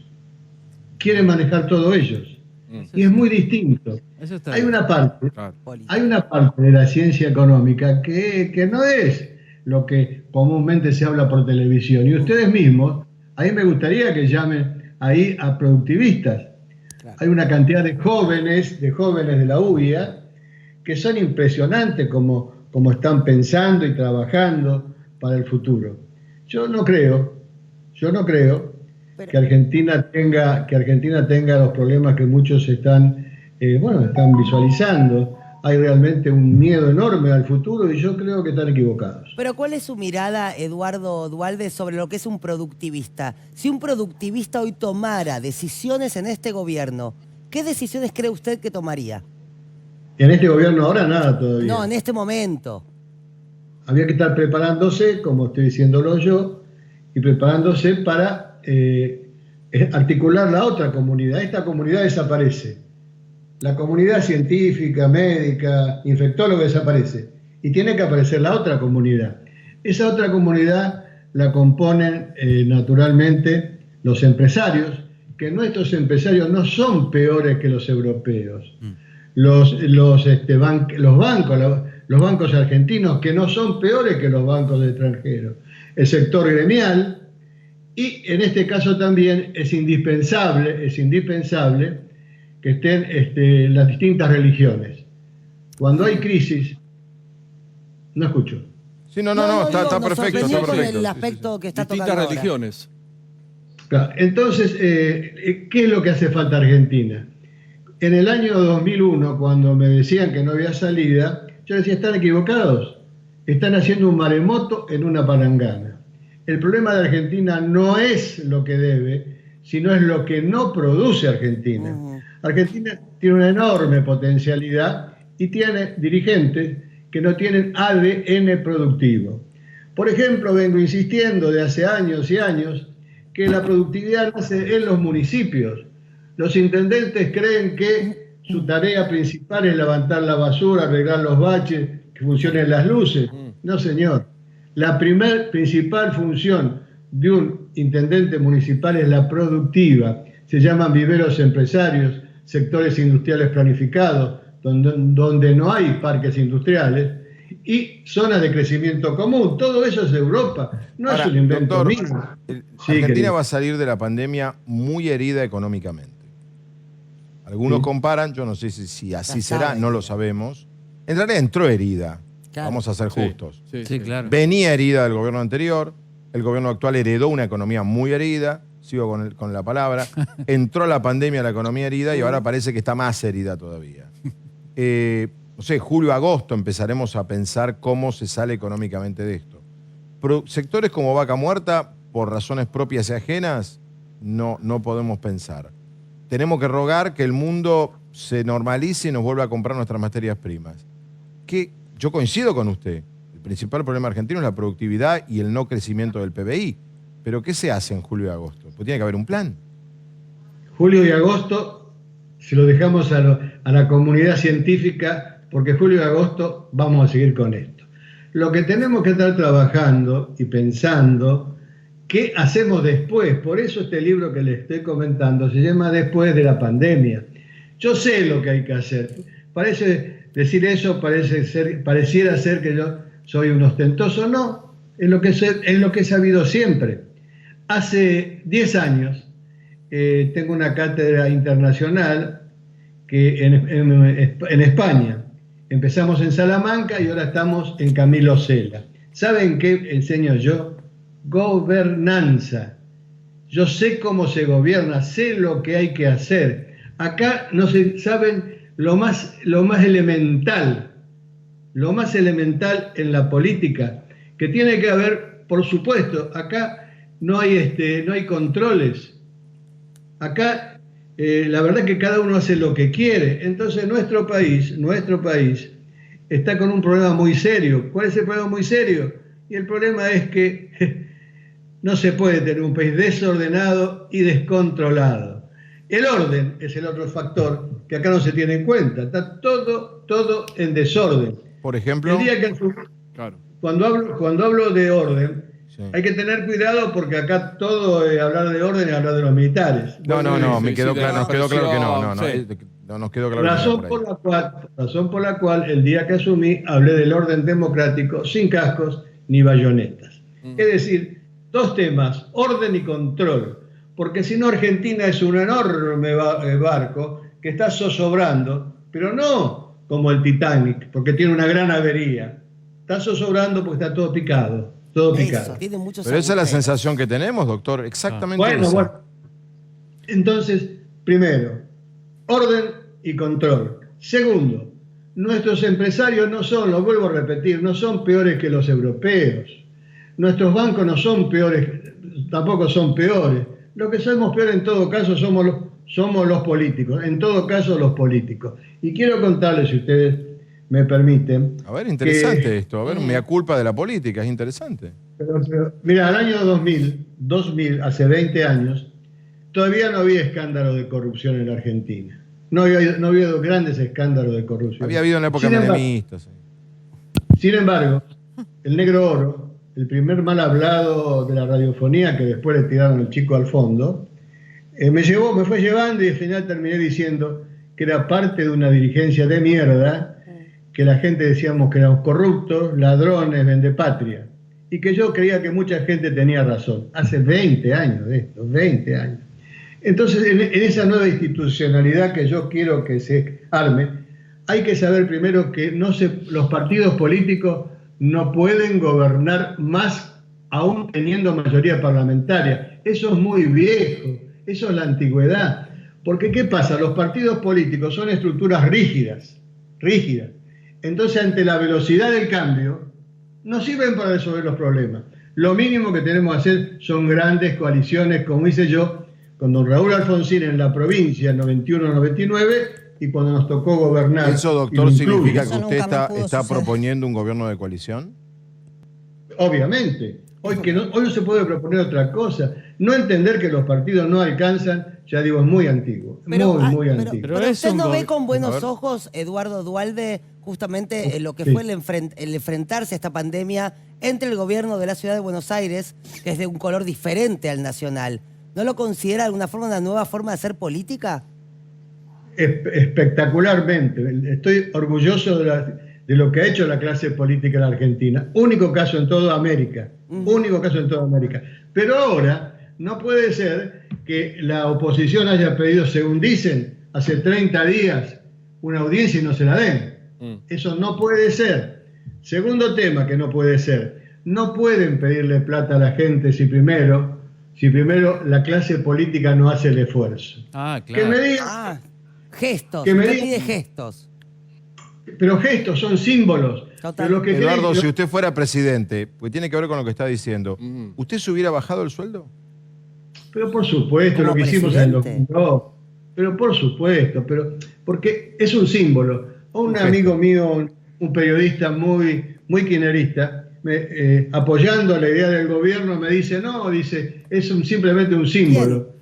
Quieren manejar todo ellos. Y es muy distinto. Hay una parte de la ciencia económica que no es lo que comúnmente se habla por televisión. Y ustedes mismos, a mí me gustaría que llamen ahí a productivistas. Hay una cantidad de jóvenes de la UIA que son impresionantes como están pensando y trabajando para el futuro. Yo no creo que Argentina tenga los problemas que muchos están visualizando. Hay realmente un miedo enorme al futuro y yo creo que están equivocados. Pero ¿cuál es su mirada, Eduardo Duhalde, sobre lo que es un productivista? Si un productivista hoy tomara decisiones en este gobierno, ¿qué decisiones cree usted que tomaría? En este gobierno ahora nada todavía. No, en este momento. Había que estar preparándose, como estoy diciéndolo yo, y preparándose para articular la otra comunidad. Esta comunidad desaparece. La comunidad científica, médica, infectóloga desaparece. Y tiene que aparecer la otra comunidad. Esa otra comunidad la componen naturalmente los empresarios, que nuestros empresarios no son peores que los europeos. Los bancos argentinos, que no son peores que los bancos extranjeros. El sector gremial, y en este caso también es indispensable que estén las distintas religiones. Cuando hay crisis, no escucho. Sí, no, está perfecto. Está perfecto. El aspecto que está distintas tocando religiones. Claro, entonces, ¿qué es lo que hace falta a Argentina? En el año 2001, cuando me decían que no había salida, yo decía, están equivocados. Están haciendo un maremoto en una palangana. El problema de Argentina no es lo que debe, sino es lo que no produce Argentina. Argentina tiene una enorme potencialidad y tiene dirigentes que no tienen ADN productivo. Por ejemplo, vengo insistiendo de hace años y años que la productividad nace en los municipios. Los intendentes creen que su tarea principal es levantar la basura, arreglar los baches, que funcionen las luces. No, señor. La principal función de un intendente municipal es la productiva. Se llaman viveros empresarios, sectores industriales planificados, donde no hay parques industriales, y zonas de crecimiento común. Todo eso es Europa, no es un invento mío. Argentina va a salir de la pandemia muy herida económicamente. Algunos comparan, yo no sé si así será, no lo sabemos. En realidad entró herida, vamos a ser justos. Sí, claro. Venía herida del gobierno anterior, el gobierno actual heredó una economía muy herida, sigo con la palabra, entró la pandemia, la economía herida, y ahora parece que está más herida todavía. No sé, julio, agosto empezaremos a pensar cómo se sale económicamente de esto. Sectores como Vaca Muerta, por razones propias y ajenas, no podemos pensar. Tenemos que rogar que el mundo se normalice y nos vuelva a comprar nuestras materias primas. Que yo coincido con usted. El principal problema argentino es la productividad y el no crecimiento del PBI. Pero ¿qué se hace en julio y agosto? Pues tiene que haber un plan. Julio y agosto se lo dejamos a la comunidad científica, porque julio y agosto vamos a seguir con esto. Lo que tenemos que estar trabajando y pensando, ¿qué hacemos después? Por eso este libro que les estoy comentando se llama Después de la pandemia. Yo sé lo que hay que hacer. Decir eso pareciera ser que yo soy un ostentoso. No, es lo que he sabido siempre. Hace 10 años tengo una cátedra internacional que en España. Empezamos en Salamanca y ahora estamos en Camilo Cela. ¿Saben qué enseño yo? Gobernanza. Yo sé cómo se gobierna, sé lo que hay que hacer. Acá no se saben lo más elemental en la política, que tiene que haber, por supuesto, acá no hay controles. Acá, la verdad que cada uno hace lo que quiere. Entonces nuestro país está con un problema muy serio. ¿Cuál es el problema muy serio? Y el problema es que no se puede tener un país desordenado y descontrolado. El orden es el otro factor que acá no se tiene en cuenta. Está todo en desorden. Por ejemplo, el día que cuando hablo de orden, hay que tener cuidado porque acá todo hablar de orden es hablar de los militares. No, me quedó claro, nos quedó claro que no nos quedó claro. Razón por la cual el día que asumí hablé del orden democrático sin cascos ni bayonetas. Es decir, dos temas, orden y control. Porque si no, Argentina es un enorme barco que está zozobrando, pero no como el Titanic, porque tiene una gran avería. Está zozobrando porque está todo picado. Todo picado. Pero esa es la sensación que tenemos, doctor. Exactamente. Bueno. Entonces, primero, orden y control. Segundo, nuestros empresarios no son, lo vuelvo a repetir, no son peores que los europeos. Nuestros bancos no son peores, tampoco son peores. Lo que somos peores en todo caso somos los políticos. En todo caso, los políticos. Y quiero contarles, si ustedes me permiten. A ver, interesante esto. A ver, mea culpa de la política, es interesante. Mira, el año 2000, hace 20 años, todavía no había escándalo de corrupción en la Argentina. No había habido grandes escándalos de corrupción. Había habido en la época menemista. Sin embargo, el Negro Oro, el primer mal hablado de la radiofonía, que después le tiraron el chico al fondo, me fue llevando y al final terminé diciendo que era parte de una dirigencia de mierda, que la gente decíamos que éramos corruptos, ladrones, vendepatria, y que yo creía que mucha gente tenía razón. Hace 20 años de esto, 20 años. Entonces, en esa nueva institucionalidad que yo quiero que se arme, hay que saber primero que los partidos políticos no pueden gobernar más aún teniendo mayoría parlamentaria. Eso es muy viejo, eso es la antigüedad. Porque ¿qué pasa? Los partidos políticos son estructuras rígidas. Entonces, ante la velocidad del cambio, no sirven para resolver los problemas. Lo mínimo que tenemos que hacer son grandes coaliciones, como hice yo con don Raúl Alfonsín en la provincia en 91-99 y cuando nos tocó gobernar. ¿Eso, doctor, significa que usted está proponiendo un gobierno de coalición? Obviamente. Hoy no se puede proponer otra cosa. No entender que los partidos no alcanzan, ya digo, es muy antiguo. Muy antiguo. Pero usted no ve con buenos ojos, Eduardo Duhalde, justamente lo que fue el enfrentarse a esta pandemia entre el gobierno de la ciudad de Buenos Aires, que es de un color diferente al nacional. ¿No lo considera de alguna forma una nueva forma de hacer política? Espectacularmente. Estoy orgulloso de lo que ha hecho la clase política en la Argentina. Único caso en toda América. Único caso en toda América. Pero ahora no puede ser que la oposición haya pedido, según dicen, hace 30 días una audiencia y no se la den. Eso no puede ser. Segundo tema que no puede ser. No pueden pedirle plata a la gente si primero la clase política no hace el esfuerzo. Claro. Que me digan, gestos. Usted pide gestos. Pero gestos son símbolos. Eduardo, si usted fuera presidente, pues tiene que ver con lo que está diciendo, ¿usted se hubiera bajado el sueldo? Pero por supuesto, lo que hicimos en los... No, pero por supuesto, porque es un símbolo. Un amigo mío, un periodista muy kirchnerista, apoyando la idea del gobierno, me dice, es simplemente un símbolo.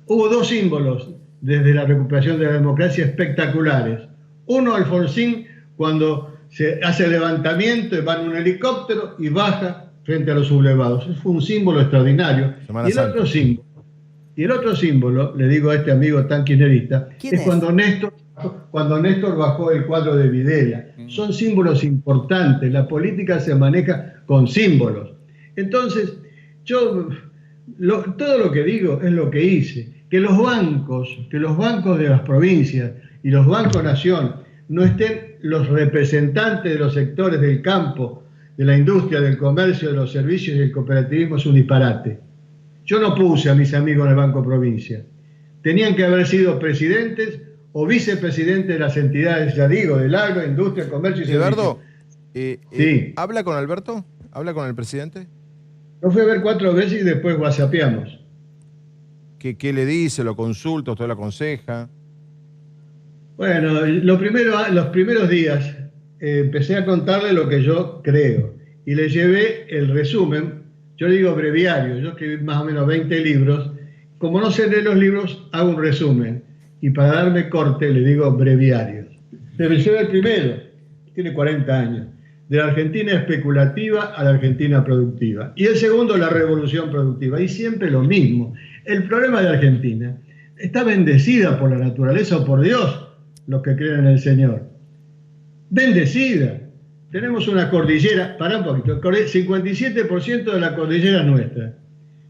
Hubo dos símbolos desde la recuperación de la democracia espectaculares. Uno, Alfonsín, cuando se hace el levantamiento, va en un helicóptero y baja frente a los sublevados. Eso fue un símbolo extraordinario. Y el otro símbolo, le digo a este amigo tan kirchnerista, es cuando Néstor bajó el cuadro de Videla. Son símbolos importantes. La política se maneja con símbolos. Entonces, todo lo que digo es lo que hice. Que los bancos de las provincias y los bancos nación no estén los representantes de los sectores del campo, de la industria, del comercio, de los servicios y del cooperativismo es un disparate. Yo no puse a mis amigos en el Banco Provincia. Tenían que haber sido presidentes o vicepresidentes de las entidades, ya digo, del agro, industria, comercio y Eduardo, sí. ¿Habla con Alberto? ¿Habla con el presidente? Lo fui a ver 4 veces y después whatsappeamos. ¿Qué le dice? ¿Lo consulta? ¿Usted lo aconseja? Bueno, los primeros días empecé a contarle lo que yo creo y le llevé el resumen. Yo digo breviario, yo escribí más o menos 20 libros. Como no sé leer los libros, hago un resumen. Y para darme corte le digo breviarios. Le llevé el primero, tiene 40 años, de la Argentina especulativa a la Argentina productiva. Y el segundo, la revolución productiva. Y siempre lo mismo. El problema de Argentina está bendecida por la naturaleza o por Dios, los que creen en el Señor. Bendecida. Tenemos una cordillera, pará un poquito, 57% de la cordillera es nuestra.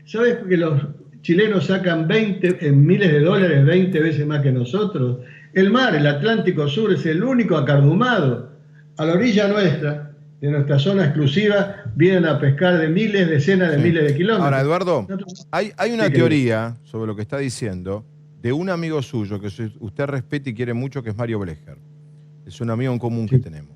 ¿Sabes que los chilenos sacan en miles de dólares 20 veces más que nosotros? El mar, el Atlántico Sur, es el único acardumado. A la orilla nuestra, de nuestra zona exclusiva, vienen a pescar de miles, decenas de miles de kilómetros. Ahora, Eduardo, hay una teoría sobre lo que está diciendo de un amigo suyo que usted respeta y quiere mucho, que es Mario Blecher. Es un amigo en común que tenemos.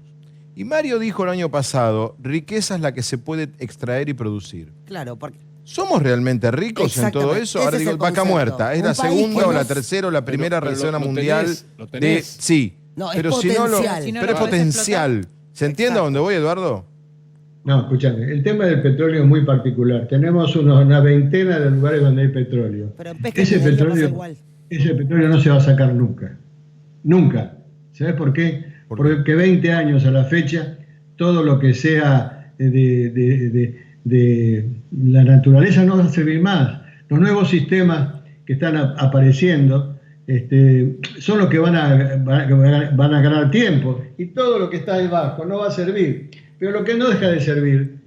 Y Mario dijo el año pasado, riqueza es la que se puede extraer y producir. Claro, porque... ¿Somos realmente ricos en todo eso? Ahora digo, vaca muerta. ¿Es la segunda o la tercera o la primera reserva mundial? Sí, no, pero si no pero es potencial. ¿Se entiende a dónde voy, Eduardo? No, escúchame, el tema del petróleo es muy particular. Tenemos una veintena de lugares donde hay petróleo. Pero en ese petróleo no se va a sacar nunca. Nunca. ¿Sabes por qué? Porque 20 años a la fecha, todo lo que sea de la naturaleza no va a servir más. Los nuevos sistemas que están apareciendo son los que van a ganar tiempo, y todo lo que está debajo no va a servir. Pero lo que no deja de servir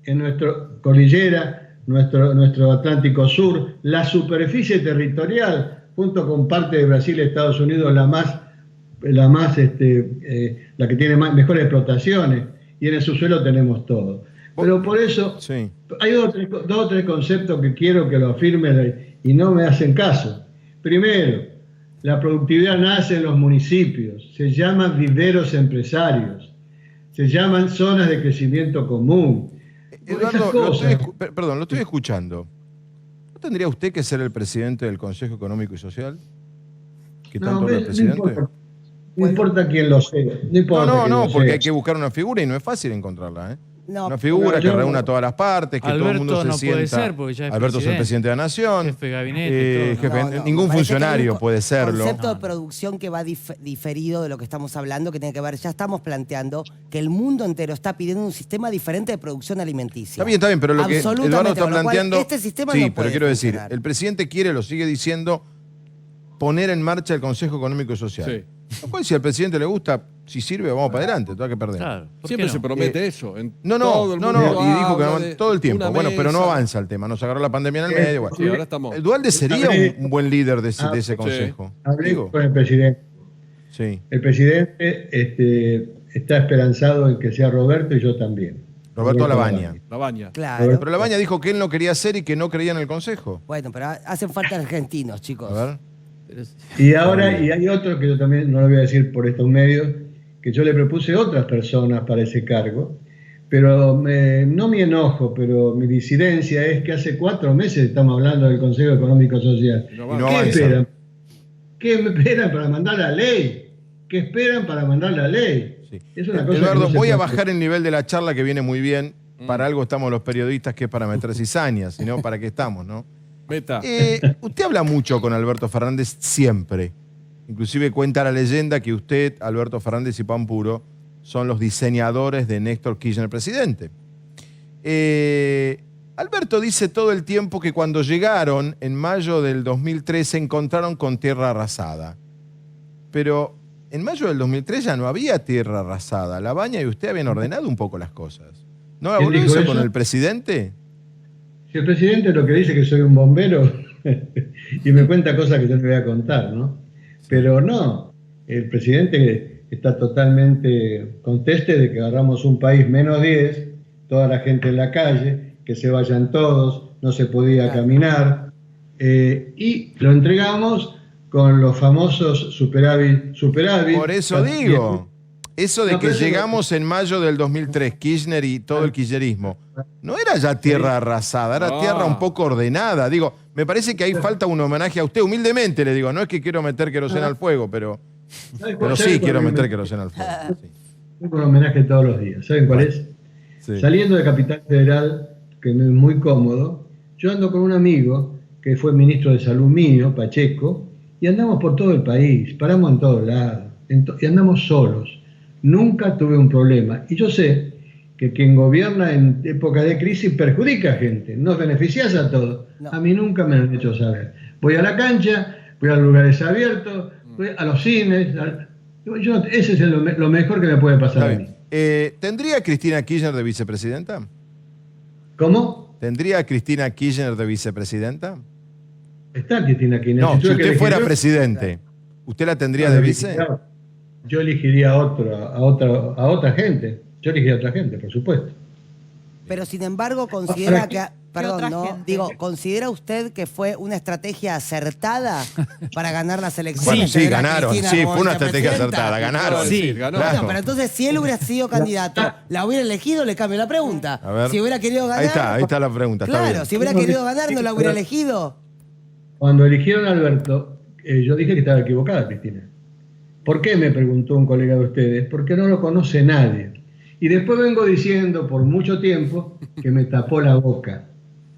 en nuestra cordillera, nuestro Atlántico Sur, la superficie territorial, junto con parte de Brasil y Estados Unidos, la que tiene mejores explotaciones, y en el subsuelo tenemos todo. Pero por eso hay dos o tres conceptos que quiero que lo afirmen y no me hacen caso. Primero, la productividad nace en los municipios, se llaman viveros empresarios, se llaman zonas de crecimiento común. Eduardo, lo estoy escuchando. ¿No tendría usted que ser el presidente del Consejo Económico y Social? ¿Qué tanto habla el presidente? No importa quién lo sea. No, porque hay que buscar una figura y no es fácil encontrarla, ¿eh? Una figura que reúna todas las partes, que todo el mundo se sienta. Puede ser, porque ya es Alberto es el presidente de la Nación. Jefe de gabinete. Ningún funcionario puede serlo. El concepto de producción que va diferido de lo que estamos hablando, que tiene que ver, ya estamos planteando que el mundo entero está pidiendo un sistema diferente de producción alimenticia. Está bien, pero lo que Eduardo está planteando... Este sistema sí, no puede pero quiero decir, funcionar. el presidente quiere, lo sigue diciendo, poner en marcha el Consejo Económico y Social. Sí. Lo cual, si al presidente le gusta, si sirve, vamos para adelante, todo hay que perder. Claro, Siempre se promete eso. Y dijo que todo el tiempo. Bueno, pero no avanza el tema, nos agarró la pandemia en el medio. Bueno. Sí, ahora estamos. El Dualde sería un buen líder de ese consejo. Hablé con el presidente. Sí. El presidente está esperanzado en que sea Roberto, y yo también. Roberto Labaña. Claro. Pero Labaña dijo que él no quería hacer y que no creía en el consejo. Bueno, pero hacen falta argentinos, chicos. A ver. Y ahora, y hay otro que yo también no lo voy a decir por estos medios, que yo le propuse otras personas para ese cargo, pero no mi enojo, pero mi disidencia es que hace 4 meses estamos hablando del Consejo Económico Social. ¿Qué esperan? ¿Qué esperan para mandar la ley? ¿Qué esperan para mandar la ley? Sí. Es una cosa Eduardo, que no voy se a puede bajar el nivel de la charla, que viene muy bien. Para algo estamos los periodistas, que es para meter cizañas, sino para qué estamos, ¿no? Usted habla mucho con Alberto Fernández siempre. Inclusive cuenta la leyenda que usted, Alberto Fernández y Pampuro son los diseñadores de Néstor Kirchner presidente. Alberto dice todo el tiempo que cuando llegaron en mayo del 2003 se encontraron con tierra arrasada. Pero en mayo del 2003 ya no había tierra arrasada. Labaña y usted habían ordenado un poco las cosas. ¿No habló eso con el presidente? Si el presidente lo que dice es que soy un bombero y me cuenta cosas que yo le voy a contar, ¿no? Pero no, el presidente está totalmente conteste de que agarramos un país -10, toda la gente en la calle, que se vayan todos, no se podía caminar, y lo entregamos con los famosos superávit. Por eso digo. Eso de que llegamos en mayo del 2003, Kirchner y todo el kirchnerismo, no era ya tierra arrasada, era tierra un poco ordenada. Digo, me parece que ahí falta un homenaje a usted, humildemente le digo, no es que quiero meter queroseno al fuego, pero sí quiero meter queroseno al fuego. Sí. Un homenaje todos los días. ¿Saben cuál es? Sí. Saliendo de Capital Federal, que me es muy cómodo, yo ando con un amigo que fue ministro de Salud mío, Pacheco, y andamos por todo el país, paramos en todos lados, y andamos solos. Nunca tuve un problema. Y yo sé que quien gobierna en época de crisis perjudica a gente, no beneficias a todos. No. A mí nunca me han hecho saber. Voy a la cancha, voy a los lugares abiertos, voy a los cines. Ese es lo mejor que me puede pasar a mí. ¿Tendría Cristina Kirchner de vicepresidenta? ¿Cómo? ¿Tendría Cristina Kirchner de vicepresidenta? Está Cristina Kirchner. No, si usted fuera presidente, ¿usted la tendría de vice? Yo elegiría a otra gente. Yo elegiría a otra gente, por supuesto. Pero sin embargo, considera que... Perdón, no, digo, ¿considera usted que fue una estrategia acertada para ganar las elecciones? Bueno, sí, ganaron, sí, fue una estrategia acertada, ganaron. Sí, ganó. Bueno, pero entonces, si él hubiera sido candidato, ¿la hubiera elegido? Le cambio la pregunta. A ver. Si hubiera querido ganar... Ahí está la pregunta. Claro, si hubiera querido ganar, ¿no la hubiera elegido? Cuando eligieron a Alberto, yo dije que estaba equivocada, Cristina. ¿Por qué? Me preguntó un colega de ustedes. Porque no lo conoce nadie. Y después vengo diciendo por mucho tiempo que me tapó la boca.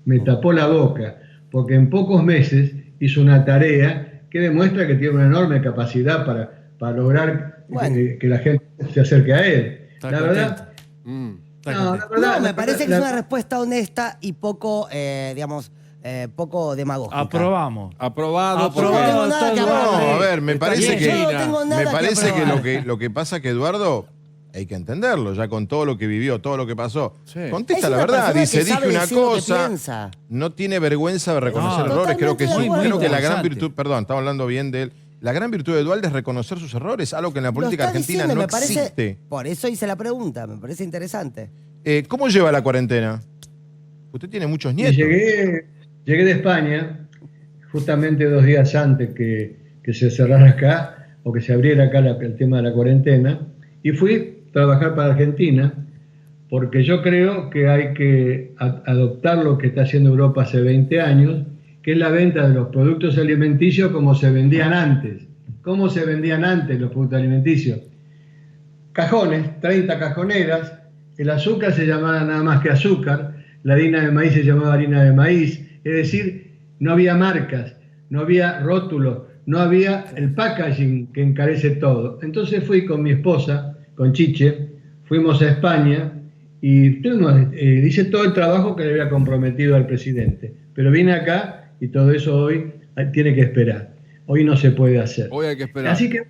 Me tapó la boca, porque en pocos meses hizo una tarea que demuestra que tiene una enorme capacidad para lograr que la gente se acerque a él. La verdad, no, me parece que es una respuesta honesta y poco, poco demagógica. Aprobado. No, a ver, me parece que lo que pasa que Eduardo, hay que entenderlo, ya con todo lo que vivió, todo lo que pasó. Sí. Contesta la verdad, dice, dije una cosa, no tiene vergüenza de reconocer errores. Creo que la gran virtud, perdón, estamos hablando bien de él, la gran virtud de Duhalde es reconocer sus errores, algo que en la política argentina no existe. Por eso hice la pregunta, me parece interesante. ¿Cómo lleva la cuarentena? Usted tiene muchos nietos. Llegué de España, justamente 2 días antes que se cerrara acá, o que se abriera acá el tema de la cuarentena, y fui trabajar para Argentina, porque yo creo que hay que adoptar lo que está haciendo Europa hace 20 años, que es la venta de los productos alimenticios como se vendían antes. ¿Cómo se vendían antes los productos alimenticios? Cajones, 30 cajoneras, el azúcar se llamaba nada más que azúcar, la harina de maíz se llamaba harina de maíz, es decir, no había marcas, no había rótulos, no había el packaging que encarece todo. Entonces fui con mi esposa, con Chiche, fuimos a España y hice todo el trabajo que le había comprometido al presidente. Pero vine acá y todo eso hoy tiene que esperar. Hoy no se puede hacer. Hoy hay que esperar. Así que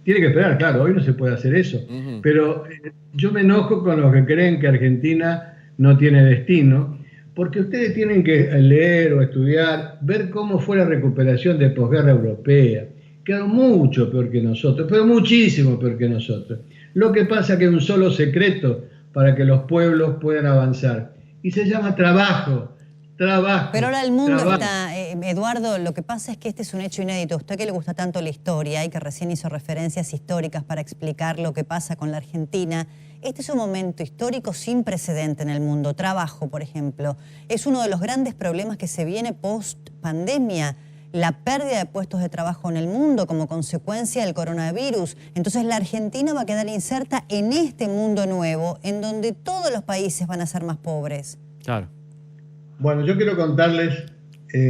tiene que esperar, claro, hoy no se puede hacer eso. Pero yo me enojo con los que creen que Argentina no tiene destino, porque ustedes tienen que leer o estudiar, ver cómo fue la recuperación de posguerra europea. Quedó mucho peor que nosotros, pero muchísimo peor que nosotros. Lo que pasa es que hay un solo secreto para que los pueblos puedan avanzar, y se llama trabajo. Pero ahora el mundo está, Eduardo, lo que pasa es que este es un hecho inédito. A usted que le gusta tanto la historia y que recién hizo referencias históricas para explicar lo que pasa con la Argentina, este es un momento histórico sin precedente en el mundo. Trabajo, por ejemplo, es uno de los grandes problemas que se viene post-pandemia. La pérdida de puestos de trabajo en el mundo como consecuencia del coronavirus. Entonces la Argentina va a quedar inserta en este mundo nuevo, en donde todos los países van a ser más pobres. Claro. Bueno, yo quiero contarles que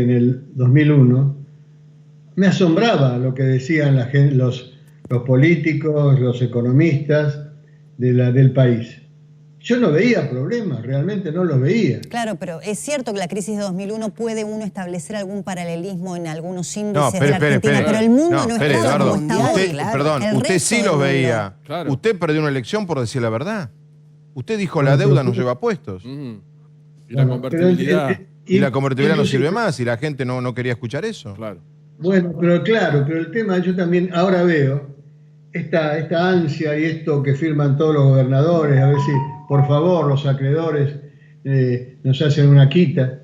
en el 2001 me asombraba lo que decían los políticos, los economistas del país. Yo no veía problemas, realmente no los veía. Claro, pero es cierto que la crisis de 2001 puede uno establecer algún paralelismo en algunos índices de la Argentina, pero el mundo no está como está hoy. Perdón, usted sí los veía. Claro. Usted perdió una elección por decir la verdad. Usted dijo la deuda nos lleva a puestos. Y la convertibilidad. Y la convertibilidad no sirve más y la gente no quería escuchar eso. Claro. Bueno, pero el tema, yo también ahora veo esta ansia y esto que firman todos los gobernadores, a ver si, por favor, los acreedores nos hacen una quita.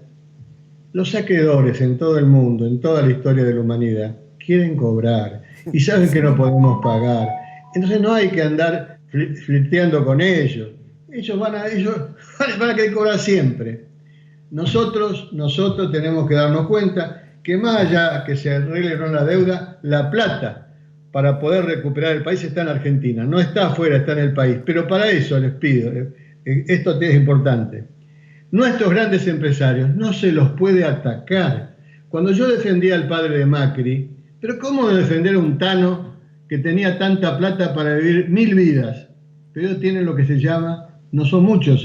Los acreedores en todo el mundo, en toda la historia de la humanidad, quieren cobrar. y saben que no podemos pagar. Entonces no hay que andar flirteando con ellos. Ellos van a querer cobrar siempre. Nosotros tenemos que darnos cuenta que más allá que se arregle o no la deuda, la plata para poder recuperar el país está en Argentina, no está afuera, está en el país. Pero para eso les pido, esto es importante, nuestros grandes empresarios no se los puede atacar. Cuando yo defendía al padre de Macri, pero ¿cómo defender a un Tano que tenía tanta plata para vivir 1000 vidas? Pero tienen lo que se llama, no son muchos,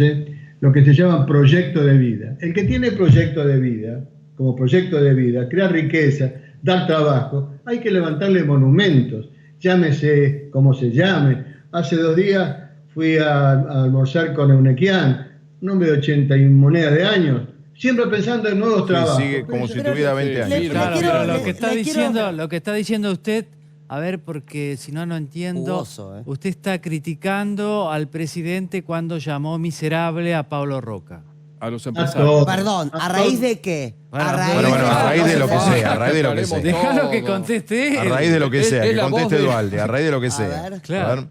lo que se llama proyecto de vida. El que tiene proyecto de vida, como proyecto de vida, crear riqueza, dar trabajo, hay que levantarle monumentos, llámese como se llame. Hace 2 días fui a almorzar con Eunequian, un hombre de 80 y moneda de años, siempre pensando en nuevos trabajos. Sigue como si tuviera 20 años. Claro, pero lo que está diciendo usted, a ver, porque si no entiendo, usted está criticando al presidente cuando llamó miserable a Pablo Roca. A los empresarios. Perdón, ¿a raíz de qué? A raíz de lo que sea, a raíz de lo que sea. Déjalo que conteste. A raíz de lo que sea, que conteste Dualde, a raíz de lo que sea. Claro.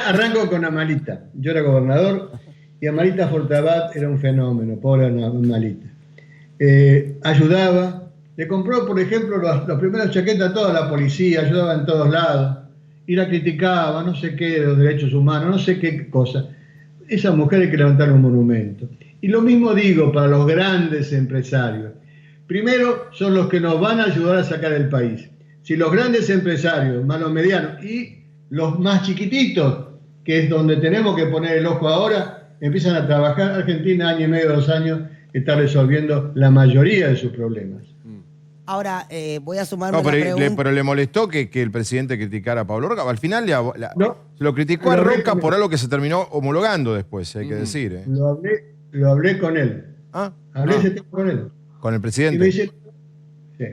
Arranco con Amalita. Yo era gobernador y Amalita Fortabat era un fenómeno, pobre Amalita. Ayudaba, le compró, por ejemplo, las primeras chaquetas a toda la policía, ayudaba en todos lados, y la criticaba, no sé qué, de los derechos humanos, no sé qué cosa. Esa mujer hay que levantar un monumento. Y lo mismo digo para los grandes empresarios. Primero, son los que nos van a ayudar a sacar el país. Si los grandes empresarios, más los medianos y los más chiquititos, que es donde tenemos que poner el ojo ahora, empiezan a trabajar, Argentina, año y medio, 2 años, está resolviendo la mayoría de sus problemas. Ahora, voy a sumarme una pregunta. Pero le molestó que el presidente criticara a Pablo Roca. Al final se lo criticó a Roca por algo que se terminó homologando después, hay que decir. Lo hablé con él. Hablé ese tema con él. ¿Con el presidente? Y me dice, sí.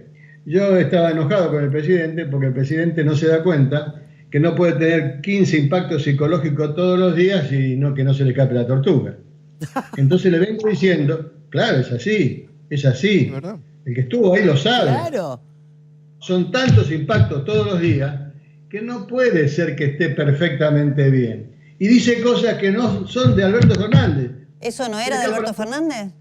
Yo estaba enojado con el presidente porque el presidente no se da cuenta que no puede tener 15 impactos psicológicos todos los días y que no se le escape la tortuga. Entonces le vengo diciendo, claro, es así. ¿Verdad? El que estuvo ahí lo sabe. Claro. Son tantos impactos todos los días que no puede ser que esté perfectamente bien. Y dice cosas que no son de Alberto Fernández. ¿Eso no era de Alberto Fernández?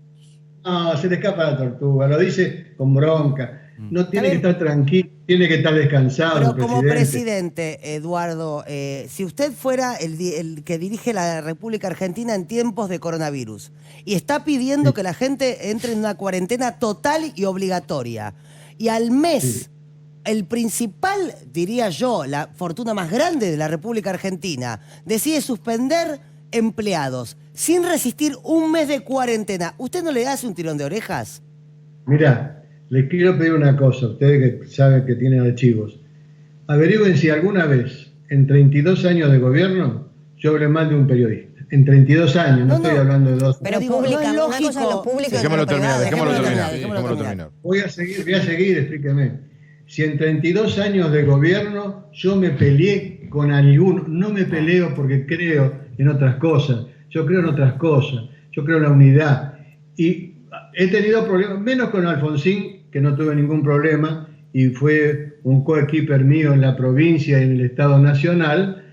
No, se le escapa la tortuga, lo dice con bronca. No tiene que estar tranquilo, tiene que estar descansado. Pero como presidente, Eduardo, si usted fuera el que dirige la República Argentina en tiempos de coronavirus y está pidiendo que la gente entre en una cuarentena total y obligatoria, y al mes el principal, diría yo, la fortuna más grande de la República Argentina, decide suspender empleados sin resistir un mes de cuarentena, ¿usted no le hace un tirón de orejas? Mirá, les quiero pedir una cosa, ustedes que saben que tienen archivos. Averigüen si alguna vez, en 32 años de gobierno, yo hablé mal de un periodista. En 32 años, no estoy hablando de 2. Pero pública, no es lógico. Dejémoslo terminar. Voy a seguir, explíqueme. Si en 32 años de gobierno yo me peleé con alguno, no me peleo porque creo en otras cosas, yo creo en otras cosas, yo creo en la unidad. Y he tenido problemas, menos con Alfonsín, que no tuve ningún problema, y fue un coequiper mío en la provincia y en el Estado Nacional.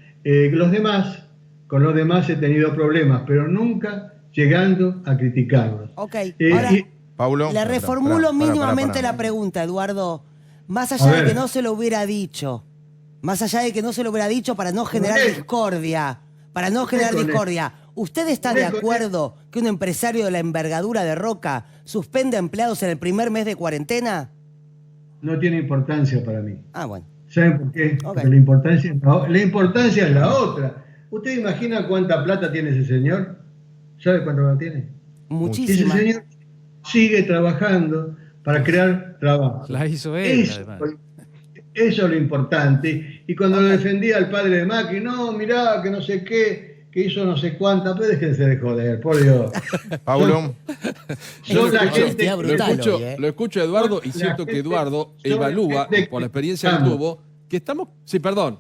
Con los demás he tenido problemas, pero nunca llegando a criticarlos. Ok, ahora Paulo, le reformulo mínimamente la pregunta, Eduardo. Más allá de que no se lo hubiera dicho, para no generar discordia, ¿usted está de acuerdo que un empresario de la envergadura de Roca suspenda empleados en el primer mes de cuarentena? No tiene importancia para mí. Ah, bueno. ¿Saben por qué? Porque la importancia es la otra. ¿Usted imagina cuánta plata tiene ese señor? ¿Sabe cuánto la tiene? Muchísima. Ese señor sigue trabajando para crear trabajo. La hizo él, eso es lo importante. Y cuando lo defendía al padre de Macri, no, mirá, que no sé qué, que hizo no sé cuántas, pero déjense de joder, por Dios. Paulo. Lo escucho a Eduardo y siento que Eduardo evalúa, por la experiencia que tuvo, que estamos... Sí, perdón.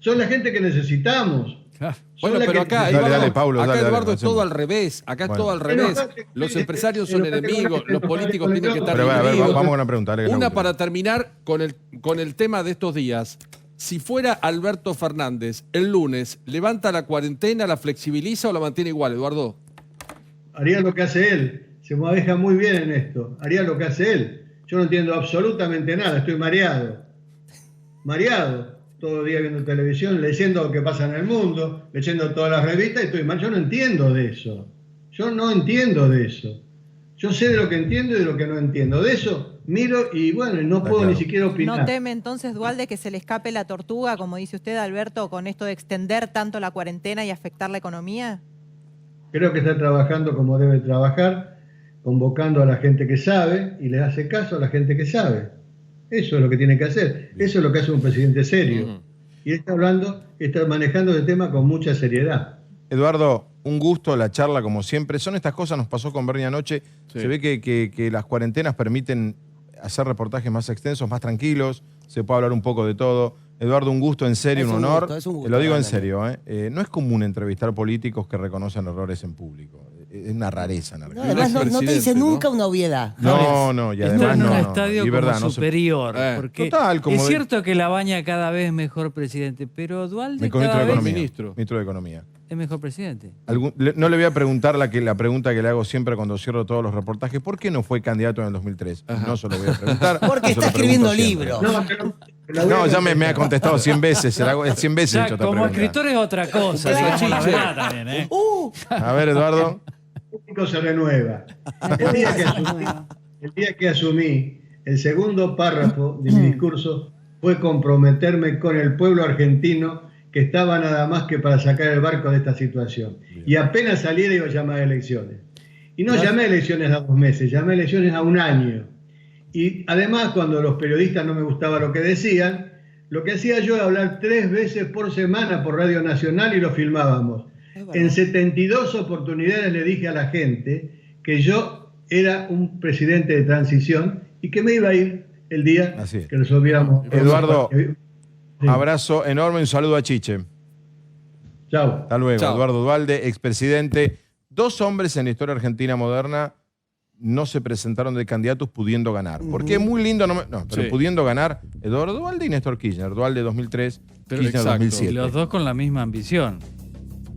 Son la gente que necesitamos. Bueno, pero acá, Dale, Eduardo, Paulo, acá dale, Eduardo es hacemos. todo al revés. Acá es Bueno. todo al revés. Los empresarios son enemigos, los políticos tienen que estar Pero, a ver, divididos. vamos con una pregunta. dale, que es la Una última. para terminar con el tema de estos días. Si fuera Alberto Fernández, el lunes, ¿levanta la cuarentena, la flexibiliza o la mantiene igual, Eduardo? Haría lo que hace él. Se maneja muy bien en esto. Haría lo que hace él. Yo no entiendo absolutamente nada. Estoy mareado. Mareado. Todo el día viendo televisión, leyendo lo que pasa en el mundo, leyendo todas las revistas y estoy mal. Yo no entiendo de eso. Yo no entiendo de eso. Yo sé de lo que entiendo y de lo que no entiendo. De eso miro y bueno, no puedo ni siquiera opinar. ¿No teme entonces, Dualde, que se le escape la tortuga, como dice usted, Alberto, con esto de extender tanto la cuarentena y afectar la economía? Creo que está trabajando como debe trabajar, convocando a la gente que sabe y le hace caso a la gente que sabe. Eso es lo que tiene que hacer. Eso es lo que hace un presidente serio. Y está manejando el tema con mucha seriedad. Eduardo, un gusto la charla como siempre. Son estas cosas, nos pasó con Bernie anoche. Sí. Se ve que las cuarentenas permiten hacer reportajes más extensos, más tranquilos. Se puede hablar un poco de todo. Eduardo, un gusto, en serio, un honor. Gusto, es un gusto, Te lo digo en realmente. serio. No es común entrevistar políticos que reconocen errores en público. Es una rareza en No, además no te dice nunca una obviedad. No, y Está además en un no. estadio Y como verdad, no se- superior. Porque Total, como es de- cierto que la baña cada vez mejor presidente, pero Dualde Ministro cada de vez Economía. Ministro de Economía. es mejor presidente. No le voy a preguntar la pregunta que le hago siempre cuando cierro todos los reportajes. ¿Por qué no fue candidato en el 2003? No se lo voy a preguntar. Porque se está lo pregunto escribiendo siempre. libros. No, ya me ha contestado 100 veces. 100 veces he Ya, hecho esta como pregunta. escritor es otra cosa, digamos la verdad también, ¿eh? A ver, Eduardo. El público se renueva. El día que asumí, el segundo párrafo de mi discurso fue comprometerme con el pueblo argentino que estaba nada más que para sacar el barco de esta situación. Y apenas saliera iba a llamar a elecciones. Y no llamé a elecciones a 2 meses, llamé a elecciones a 1 año. Y además, cuando los periodistas no me gustaba lo que decían, lo que hacía yo era hablar 3 veces por semana por Radio Nacional y lo filmábamos. En 72 oportunidades le dije a la gente que yo era un presidente de transición y que me iba a ir el día que resolviéramos. Eduardo, Sí. abrazo enorme, un saludo a Chiche. Chao. Hasta luego. Chao. Eduardo Dualde, expresidente. 2 hombres en la historia argentina moderna no se presentaron de candidatos pudiendo ganar. Porque es muy lindo, pero Sí. pudiendo ganar Eduardo Dualde y Néstor Kirchner. Dualde 2003, Kirchner Exacto. 2007. Y los dos con la misma ambición.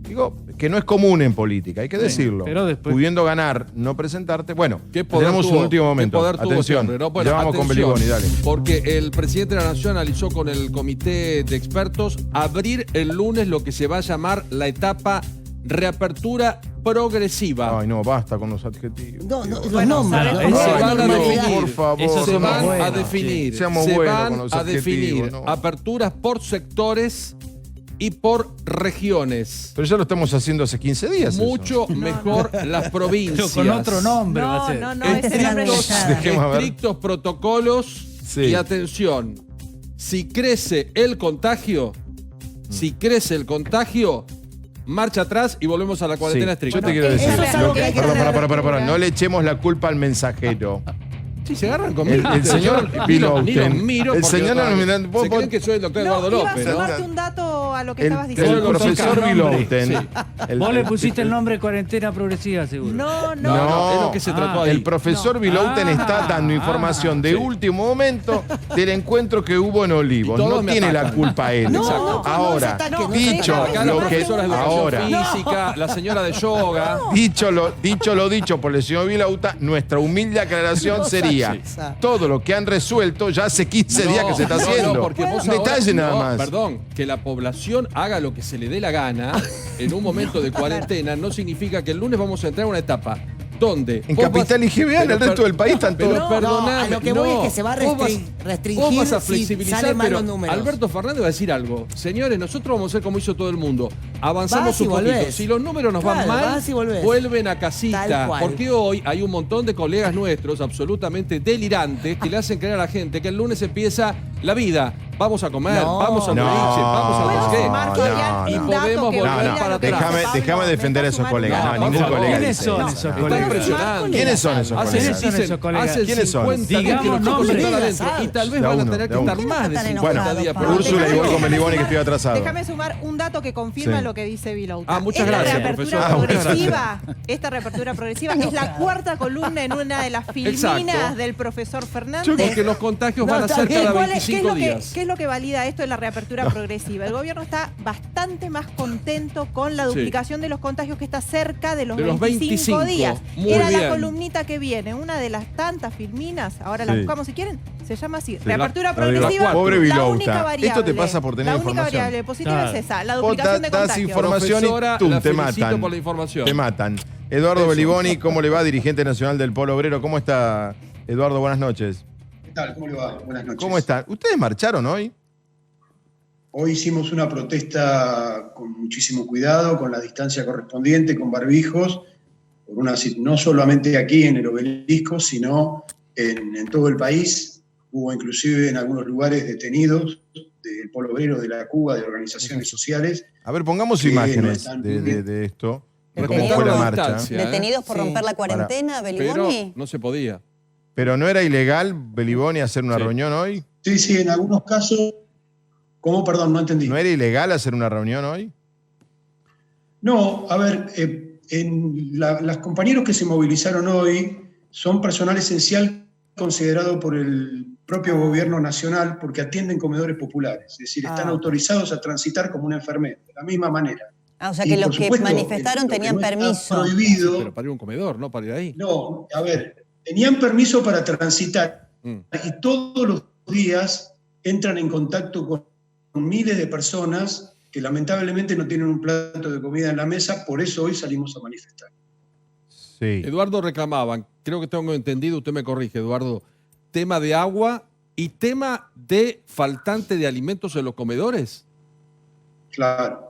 Digo, que no es común en política, hay que Sí, decirlo. pero después- Pudiendo ganar, no presentarte. Bueno, ¿Qué poder tenemos tuvo? un último ¿Qué momento. poder tuvo Atención, ese hombre, no? Bueno, ya vamos con atención, Beliboni, dale. Porque el presidente de la Nación analizó con el comité de expertos abrir el lunes lo que se va a llamar la etapa reapertura progresiva. Ay, no, basta con los adjetivos. No, los Bueno, nombres. se los van a nombres. definir, por favor, se seamos van a buenos. definir, Sí, seamos se buenos van con los a adjetivos, definir ¿no? aperturas por sectores y por regiones. Pero ya lo estamos haciendo hace 15 días. eso. Mucho mejor las provincias. Pero con otro nombre va a ser. No, ese nombre Dejemos a ver. Estrictos protocolos y atención. Si crece el contagio, marcha atrás y volvemos a la cuarentena Sí, estricta. yo te quiero decir. eso es algo que hay que tener Para, no le echemos la culpa al mensajero. Sí, se agarran conmigo. El señor Ni lo Bilouten. miro El porque señor se creen que soy el doctor Eduardo Iba a López, ¿no? sumarte un dato a lo que El, estabas el diciendo. profesor Bilouten. Vos le pusiste el nombre cuarentena progresiva, seguro. No, No, es lo que se trató ahí. el profesor Bilouten está dando Ah, información de último momento del encuentro que hubo en Olivos. Y todos No me tiene la atacan. culpa él. No, Ahora, dicho Acá la lo que profesora de educación ahora, física, la señora de yoga. dicho lo dicho por el señor Vilauta, nuestra humilde aclaración sería todo lo que han resuelto ya hace 15 días que se está haciendo. porque vos Un detalle ahora- nada no, más. Perdón, que la población haga lo que se le dé la gana en un momento de cuarentena no significa que el lunes vamos a entrar a una etapa donde... En vos Capital y GBA, en el resto del país están Pero todos. perdoname, a lo que voy es que se va a vos vas- restringir vos vas a si flexibilizar, salen mal pero los números. Alberto Fernández va a decir algo. Señores, nosotros vamos a hacer como hizo todo el mundo. Avanzamos Vas y un poquito. volvés. Si los números nos van Claro, mal, vas y volvés. vuelven a Tal casita. cual. Porque hoy hay un montón de colegas nuestros absolutamente delirantes que le hacen creer a la gente que el lunes empieza la vida. vamos a comer, vamos a boliche, vamos a qué. Y podemos volver para atrás. Déjame defender a esos colegas. No, ningún colega ¿Quiénes dice son eso. esos Está colegas? impresionante. ¿Quiénes son esos colegas? Hacen ¿Quiénes son? 50 días que los chicos están adentro. Y tal vez van a tener que estar más de 50 días. Bueno, Úrsula y voy con Beliboni que estoy atrasado. Déjame sumar un dato que confirma lo que dice Vilouta. Muchas gracias, profesor. Esta reapertura progresiva es la cuarta columna en una de las filminas del profesor Fernández. Porque los contagios van a ser cada 25 días. ¿Qué es lo que valida esto de la reapertura progresiva? El gobierno está bastante más contento con la duplicación de los contagios, que está cerca de los 25 días. Era la columnita que viene, una de las tantas filminas, ahora la buscamos si quieren, se llama así, reapertura progresiva. Pobre la Vilouta. única variable, Esto te pasa por tener información. La única variable positiva es esa, la duplicación de Das contagios. información y tú, te matan. por la información. Te matan. Eduardo Beliboni, ¿cómo le va? Dirigente nacional del Polo Obrero. ¿Cómo está, Eduardo? Buenas noches. ¿Qué tal? ¿Cómo le va? Buenas noches. ¿Cómo están? ¿Ustedes marcharon hoy? Hoy hicimos una protesta con muchísimo cuidado, con la distancia correspondiente, con barbijos, no solamente aquí en el Obelisco, sino en todo el país. Hubo inclusive en algunos lugares detenidos del Polo Obrero, de la Cuba, de organizaciones sociales. A ver, pongamos imágenes de esto. ¿Cómo fue la marcha? ¿Detenidos por romper la cuarentena, Beliboni? Pero no se podía. ¿Pero no era ilegal, Beliboni, hacer una reunión hoy? Sí, en algunos casos. ¿Cómo? Perdón, no entendí. ¿No era ilegal hacer una reunión hoy? No, a ver, los compañeros que se movilizaron hoy son personal esencial considerado por el propio gobierno nacional porque atienden comedores populares, es decir, están autorizados a transitar como una enfermera, de la misma manera. O sea que los que manifestaron tenían permiso. Prohibido. Pero para ir a un comedor, no para ir ahí. No, a ver, tenían permiso para transitar y todos los días entran en contacto con miles de personas que lamentablemente no tienen un plato de comida en la mesa, por eso hoy salimos a manifestar. Sí. Eduardo, reclamaban, creo que tengo entendido, usted me corrige, Eduardo, tema de agua y tema de faltante de alimentos en los comedores. Claro.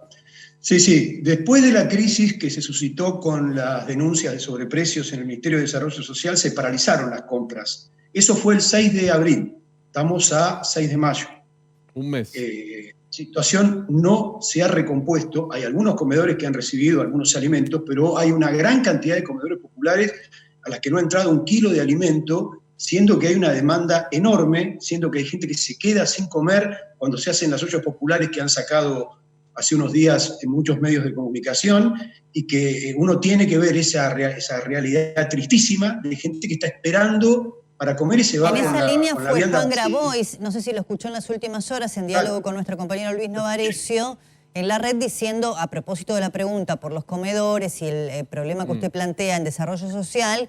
Sí. Después de la crisis que se suscitó con las denuncias de sobreprecios en el Ministerio de Desarrollo Social, se paralizaron las compras. Eso fue el 6 de abril. Estamos a 6 de mayo. Un mes. Situación no se ha recompuesto. Hay algunos comedores que han recibido algunos alimentos, pero hay una gran cantidad de comedores populares a las que no ha entrado un kilo de alimento, siendo que hay una demanda enorme, siendo que hay gente que se queda sin comer cuando se hacen las ollas populares que han sacado hace unos días en muchos medios de comunicación, y que uno tiene que ver esa realidad tristísima de gente que está esperando para comer y se va. En esa línea con fue vianda. Juan Grabois, no sé si lo escuchó en las últimas horas, en diálogo con nuestro compañero Luis Novarecio, en la red, diciendo, a propósito de la pregunta por los comedores y el problema que usted plantea en desarrollo social,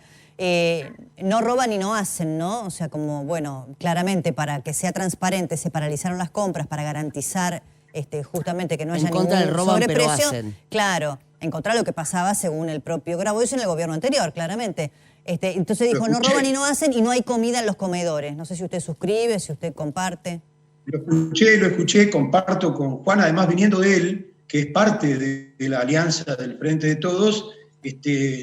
no roban y no hacen, ¿no? O sea, como, bueno, claramente para que sea transparente se paralizaron las compras para garantizar justamente que no haya ningún sobreprecio. Claro, en contra de lo que pasaba según el propio Grabois en el gobierno anterior, claramente. Entonces dijo, no roban y no hacen y no hay comida en los comedores. No sé si usted suscribe, si usted comparte. Lo escuché, comparto con Juan, además viniendo de él, que es parte de la alianza del Frente de Todos,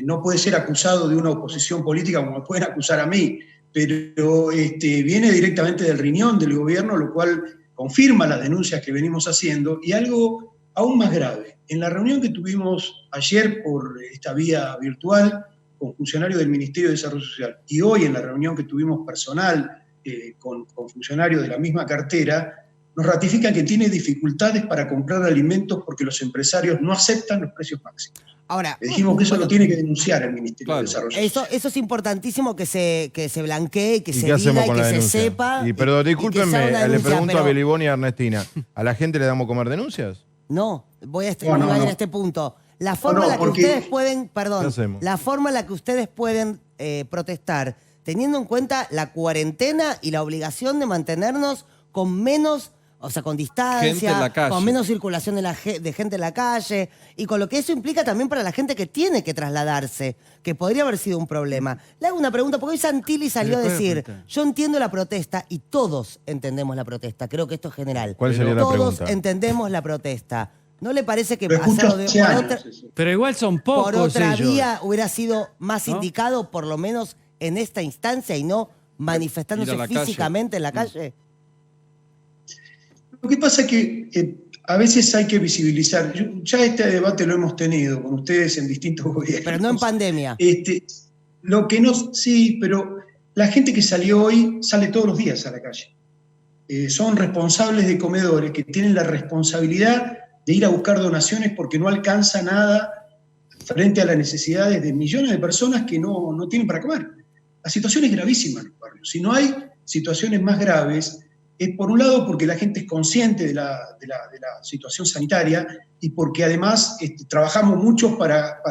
no puede ser acusado de una oposición política como me pueden acusar a mí, pero viene directamente del riñón del gobierno, lo cual confirma las denuncias que venimos haciendo, y algo aún más grave. En la reunión que tuvimos ayer por esta vía virtual con funcionarios del Ministerio de Desarrollo Social, y hoy en la reunión que tuvimos personal con funcionarios de la misma cartera, nos ratifican que tiene dificultades para comprar alimentos porque los empresarios no aceptan los precios máximos. Ahora, le dijimos que eso lo tiene que denunciar el Ministerio de Desarrollo Social. Eso es importantísimo que se blanquee, que se qué hacemos diga y con que la se denuncia? sepa. Pero discúlpenme, denuncia, le pregunto pero a Beliboni y a Ernestina, ¿a la gente le damos comer denuncias? No, voy a ir no. en este punto. La forma en la que ustedes pueden, la forma en la que ustedes pueden protestar, teniendo en cuenta la cuarentena y la obligación de mantenernos con menos, o sea, con distancia, con menos circulación de gente en la calle, y con lo que eso implica también para la gente que tiene que trasladarse, que podría haber sido un problema. Le hago una pregunta, porque hoy Santilli salió a decir, yo entiendo la protesta y todos entendemos la protesta, creo que esto es general. ¿Cuál sería la pregunta? Todos entendemos la protesta. ¿No le parece que Pero hacerlo de Pero igual son pocos por otra ellos. vía hubiera sido más indicado, por lo menos en esta instancia, y no manifestándose físicamente en la calle? Lo que pasa es que a veces hay que visibilizar. Ya este debate lo hemos tenido con ustedes en distintos gobiernos. Pero no en pandemia. Lo que no, sí, pero la gente que salió hoy sale todos los días a la calle. Son responsables de comedores que tienen la responsabilidad de ir a buscar donaciones porque no alcanza nada frente a las necesidades de millones de personas que no tienen para comer. La situación es gravísima en los barrios. Si no hay situaciones más graves, es por un lado porque la gente es consciente de la situación sanitaria y porque además trabajamos mucho para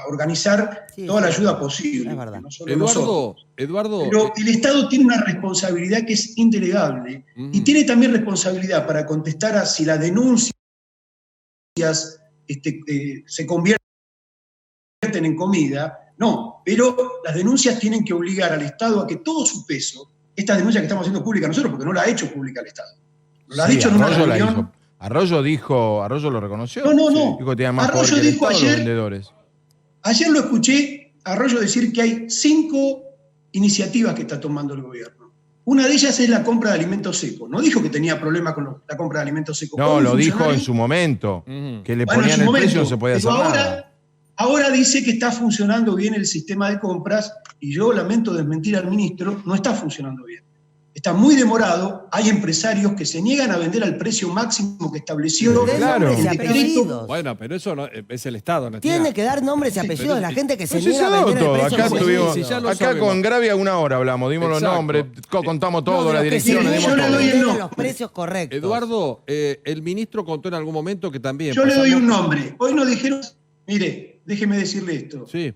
organizar toda la ayuda posible. Es verdad. No solo nosotros. Eduardo. Pero el Estado tiene una responsabilidad que es indelegable y tiene también responsabilidad para contestar a si las denuncias se convierten en comida. No, pero las denuncias tienen que obligar al Estado a que todo su peso, esta denuncia que estamos haciendo pública nosotros, porque no la ha hecho pública el Estado. Lo ha dicho en una reunión. Arroyo lo reconoció. No. Dijo que tenía más poder que el Estado, los vendedores. Ayer lo escuché a Arroyo decir que hay 5 iniciativas que está tomando el gobierno. Una de ellas es la compra de alimentos secos. No dijo que tenía problemas con la compra de alimentos secos. No, lo dijo en su momento. Que le ponían el precio, no se podía hacer nada. Ahora dice que está funcionando bien el sistema de compras y yo lamento desmentir al ministro, no está funcionando bien. Está muy demorado, hay empresarios que se niegan a vender al precio máximo que estableció el decreto. Bueno, pero eso no, es el Estado. Tiene que dar nombres y apellidos de la gente que se niega a vender todo. el precio. Acá con Gravia 1 hora hablamos, dimos los nombres, contamos todo, las direcciones, dimos todo. Los precios correctos. Eduardo, el ministro contó en algún momento que también... Yo le doy un nombre. Hoy nos dijeron... Mire, déjeme decirle esto. Sí.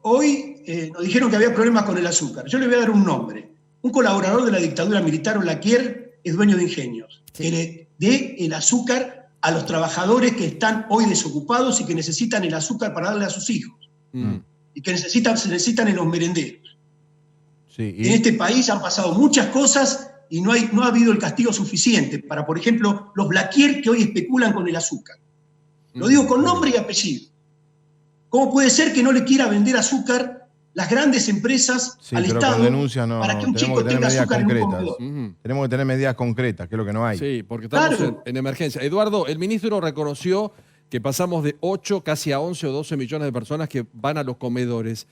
Hoy nos dijeron que había problemas con el azúcar. Yo le voy a dar un nombre. Un colaborador de la dictadura militar, Olaquier, es dueño de Ingenios, que le dé el azúcar a los trabajadores que están hoy desocupados y que necesitan el azúcar para darle a sus hijos. Y que se necesitan en los merenderos. Sí, En este país han pasado muchas cosas y no ha habido el castigo suficiente para, por ejemplo, los Blaquier que hoy especulan con el azúcar. Lo digo con nombre y apellido. ¿Cómo puede ser que no le quiera vender azúcar las grandes empresas al Estado para que un chico tenga azúcar en un comedor? Tenemos que tener medidas concretas, que es lo que no hay. Sí, porque estamos en emergencia. Eduardo, el ministro reconoció que pasamos de 8 casi a 11 o 12 millones de personas que van a los comedores.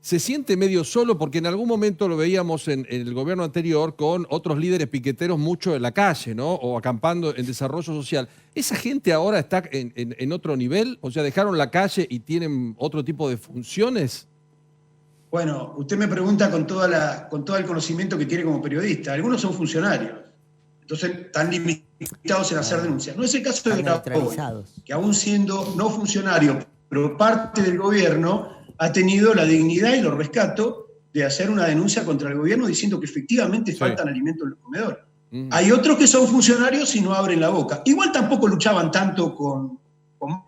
Se siente medio solo porque en algún momento lo veíamos en el gobierno anterior con otros líderes piqueteros mucho en la calle, ¿no? O acampando en desarrollo social. ¿Esa gente ahora está en otro nivel? O sea, ¿dejaron la calle y tienen otro tipo de funciones? Bueno, usted me pregunta con todo el conocimiento que tiene como periodista. Algunos son funcionarios, entonces están limitados en hacer denuncias. No es el caso de Grabois, que aún siendo no funcionario, pero parte del gobierno, ha tenido la dignidad y lo rescato de hacer una denuncia contra el gobierno diciendo que efectivamente faltan alimentos en los comedores. Hay otros que son funcionarios y no abren la boca. Igual tampoco luchaban tanto con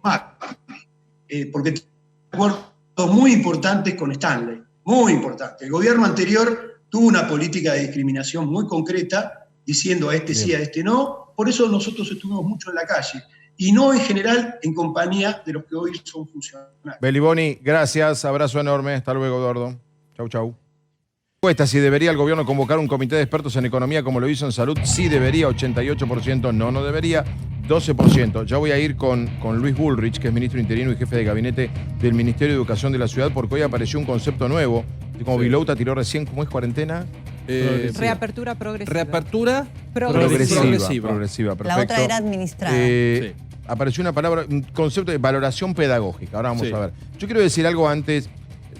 Macri, porque tienen acuerdos muy importantes con Stanley, muy importantes. El gobierno anterior tuvo una política de discriminación muy concreta, diciendo a este sí, a este no. Por eso nosotros estuvimos mucho en la calle. Y no en general en compañía de los que hoy son funcionarios. Beliboni, gracias, abrazo enorme, hasta luego, Eduardo. Chau, chau. Encuesta, si debería el gobierno convocar un comité de expertos en economía como lo hizo en salud, sí debería, 88%, no debería, 12%. Ya voy a ir con Luis Bullrich, que es ministro interino y jefe de gabinete del Ministerio de Educación de la ciudad, porque hoy apareció un concepto nuevo, como Vilouta tiró recién, ¿cómo es cuarentena? Reapertura progresiva. Reapertura progresiva, perfecto. La otra era administrada. Apareció una palabra, un concepto de valoración pedagógica. Ahora vamos a ver. Yo quiero decir algo antes.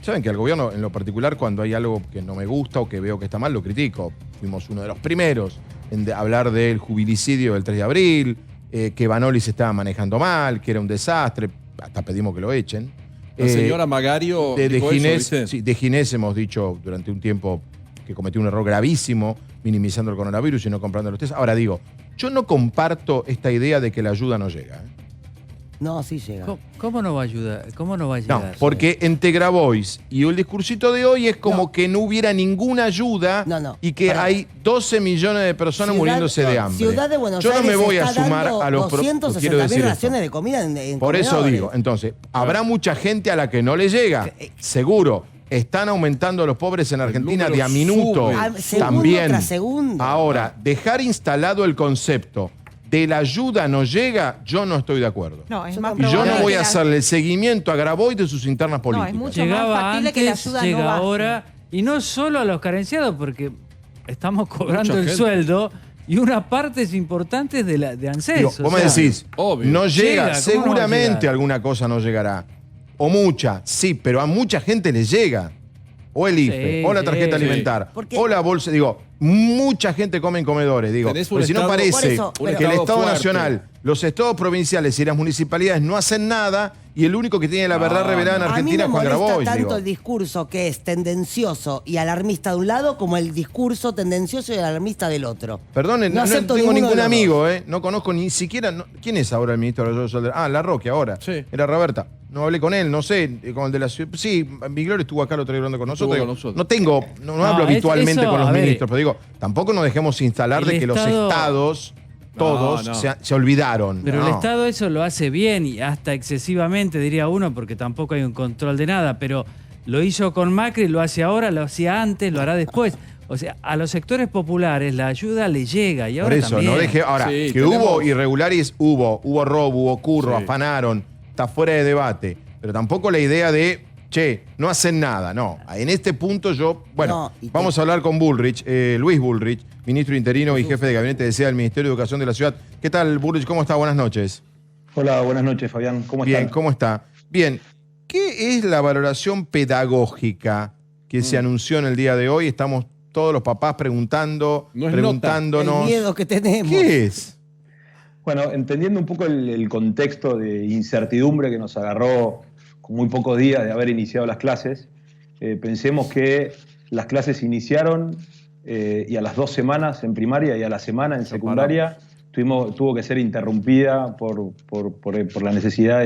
Saben que al gobierno, en lo particular, cuando hay algo que no me gusta o que veo que está mal, lo critico. Fuimos uno de los primeros en hablar del jubilicidio del 3 de abril, que Banoli se estaba manejando mal, que era un desastre. Hasta pedimos que lo echen. La señora Magario de Ginés hemos dicho durante un tiempo que cometió un error gravísimo minimizando el coronavirus y no comprando los test. Ahora digo, yo no comparto esta idea de que la ayuda no llega. No, sí llega. ¿Cómo no va a ayudar? ¿Cómo no va a llegar? No, porque entre Grabois y el discursito de hoy es como que no hubiera ninguna ayuda y que hay 12 millones de personas muriéndose de hambre. Ciudad de Buenos yo no Aires me voy a está sumar dando a los 260.000 raciones de comida en por eso comedores. digo, entonces, habrá mucha gente a la que no le llega, seguro. Están aumentando los pobres en Argentina de a minuto. Segundo también. tras segundo. Ahora, dejar instalado el concepto de la ayuda no llega, yo no estoy de acuerdo. No, es más Y yo no probable voy que a la- hacerle el seguimiento a Grabois de sus internas políticas. es mucho más Llegaba factible antes, que la ayuda llega no baje. ahora, y no solo a los carenciados, porque estamos cobrando Mucha el gente. sueldo y una parte importante de ANSES. Digo, vos me decís, no llega, Llega, ¿cómo no va a seguramente llegar? alguna cosa no llegará. O mucha, sí, pero a mucha gente le llega. O el IFE, Sí, o la tarjeta sí. alimentar, Porque- o la bolsa. Digo, mucha gente come en comedores. Digo, Tenés un porque si no estado- parece Por eso, que pero- el Estado fuerte. Nacional, los estados provinciales y las municipalidades no hacen nada y el único que tiene la verdad revelada en Argentina a es mí Juan me molesta Grabois. tanto digo. el discurso que es tendencioso y alarmista de un lado como el discurso tendencioso y alarmista del otro. Perdón, no acepto tengo ninguno ningún de los amigo, no conozco ni siquiera. ¿Quién es ahora el ministro de los Desarrollo? Ah, Larroque ahora. Sí. Era Roberta. No hablé con él, no sé, con el de la ciudad. Sí, Miglor estuvo acá el otro día hablando con nosotros. Estuvo Digo, con nosotros. No tengo, no hablo es- habitualmente eso, con los a ver, ministros, pero digo, tampoco nos dejemos instalar de el que los Estado- estados, todos, No. se olvidaron. Pero No. el Estado eso lo hace bien y hasta excesivamente, diría uno, porque tampoco hay un control de nada, pero lo hizo con Macri, lo hace ahora, lo hacía antes, lo hará después. O sea, a los sectores populares la ayuda le llega y Por ahora eso, también. no deje. Ahora, Sí, que tenemos- hubo irregulares, hubo robo, hubo curro, Sí. afanaron, está fuera de debate. Pero tampoco la idea de, che, no hacen nada. No, en este punto yo, bueno, No, vamos a hablar con Bullrich, Luis Bullrich, ministro interino y jefe de gabinete de SEA del Ministerio de Educación de la Ciudad. ¿Qué tal, Bullrich? ¿Cómo está? Buenas noches. Hola, buenas noches, Fabián. ¿Cómo Bien, están? ¿cómo está? Bien, ¿qué es la valoración pedagógica que se anunció en el día de hoy? Estamos todos los papás preguntándonos. El miedo que tenemos. ¿Qué es? Bueno, entendiendo un poco el contexto de incertidumbre que nos agarró con muy pocos días de haber iniciado las clases, pensemos que las clases iniciaron y a las 2 semanas en primaria y a la semana en secundaria tuvo que ser interrumpida por la necesidad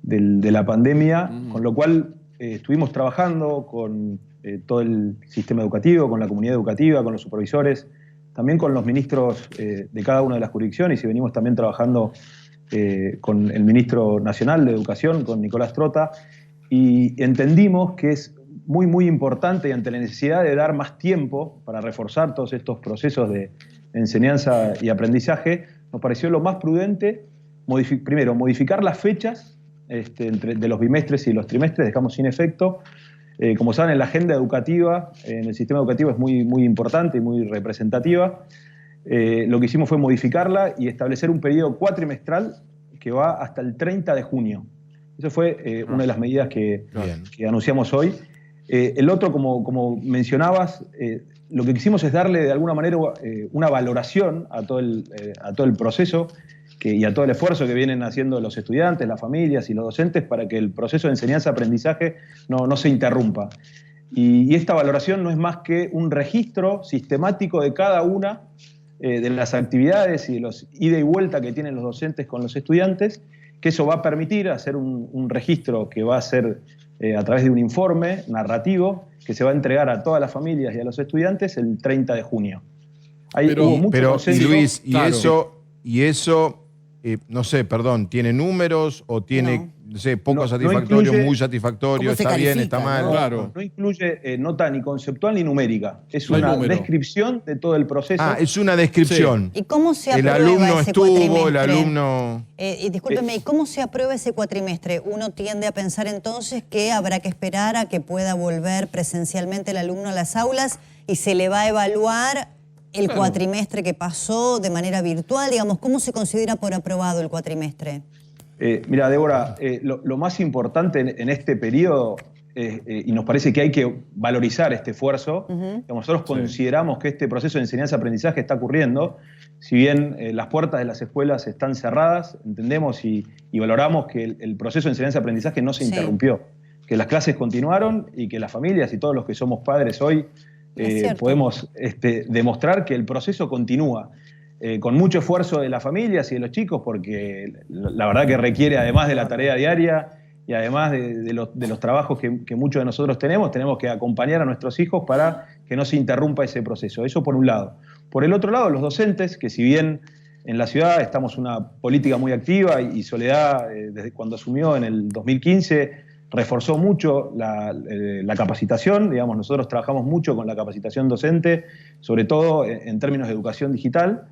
de la pandemia, con lo cual estuvimos trabajando con todo el sistema educativo, con la comunidad educativa, con los supervisores, también con los ministros de cada una de las jurisdicciones, y venimos también trabajando con el ministro nacional de Educación, con Nicolás Trota, y entendimos que es muy, muy importante, y ante la necesidad de dar más tiempo para reforzar todos estos procesos de enseñanza y aprendizaje, nos pareció lo más prudente, primero, modificar las fechas de los bimestres y los trimestres, dejamos sin efecto. Como saben, en la agenda educativa, en el sistema educativo es muy, muy importante y muy representativa. Lo que hicimos fue modificarla y establecer un periodo cuatrimestral que va hasta el 30 de junio. Esa fue una de las medidas que anunciamos hoy. El otro, como mencionabas, lo que quisimos es darle de alguna manera una valoración a todo el proceso y a todo el esfuerzo que vienen haciendo los estudiantes, las familias y los docentes para que el proceso de enseñanza-aprendizaje no se interrumpa. Y esta valoración no es más que un registro sistemático de cada una de las actividades y de los ida y vuelta que tienen los docentes con los estudiantes, que eso va a permitir hacer un registro que va a ser a través de un informe narrativo que se va a entregar a todas las familias y a los estudiantes el 30 de junio. Hubo mucho consenso. Y Luis, Claro. y eso no sé, perdón, ¿tiene números o tiene, no sé, poco No satisfactorio, incluye- muy satisfactorio, está bien, está mal? No incluye nota ni conceptual ni numérica. Es No hay una número. descripción de todo el proceso. Ah, es una descripción. ¿Y cómo se El aprueba alumno ese estuvo, el cuatrimestre? alumno... Y discúlpeme, ¿y cómo se aprueba ese cuatrimestre? Uno tiende a pensar entonces que habrá que esperar a que pueda volver presencialmente el alumno a las aulas y se le va a evaluar el cuatrimestre que pasó de manera virtual. Digamos, ¿cómo se considera por aprobado el cuatrimestre? Mira, Débora, lo más importante en este periodo, y nos parece que hay que valorizar este esfuerzo, digamos, nosotros consideramos que este proceso de enseñanza-aprendizaje está ocurriendo, si bien las puertas de las escuelas están cerradas, entendemos y valoramos que el proceso de enseñanza-aprendizaje no se interrumpió, que las clases continuaron y que las familias y todos los que somos padres hoy podemos demostrar que el proceso continúa. Con mucho esfuerzo de las familias y de los chicos, porque la verdad que requiere, además de la tarea diaria y además de los trabajos que muchos de nosotros tenemos que acompañar a nuestros hijos para que no se interrumpa ese proceso. Eso por un lado. Por el otro lado, los docentes, que si bien en la ciudad estamos una política muy activa y Soledad, desde cuando asumió en el 2015, reforzó mucho la capacitación. Digamos, nosotros trabajamos mucho con la capacitación docente, sobre todo en términos de educación digital.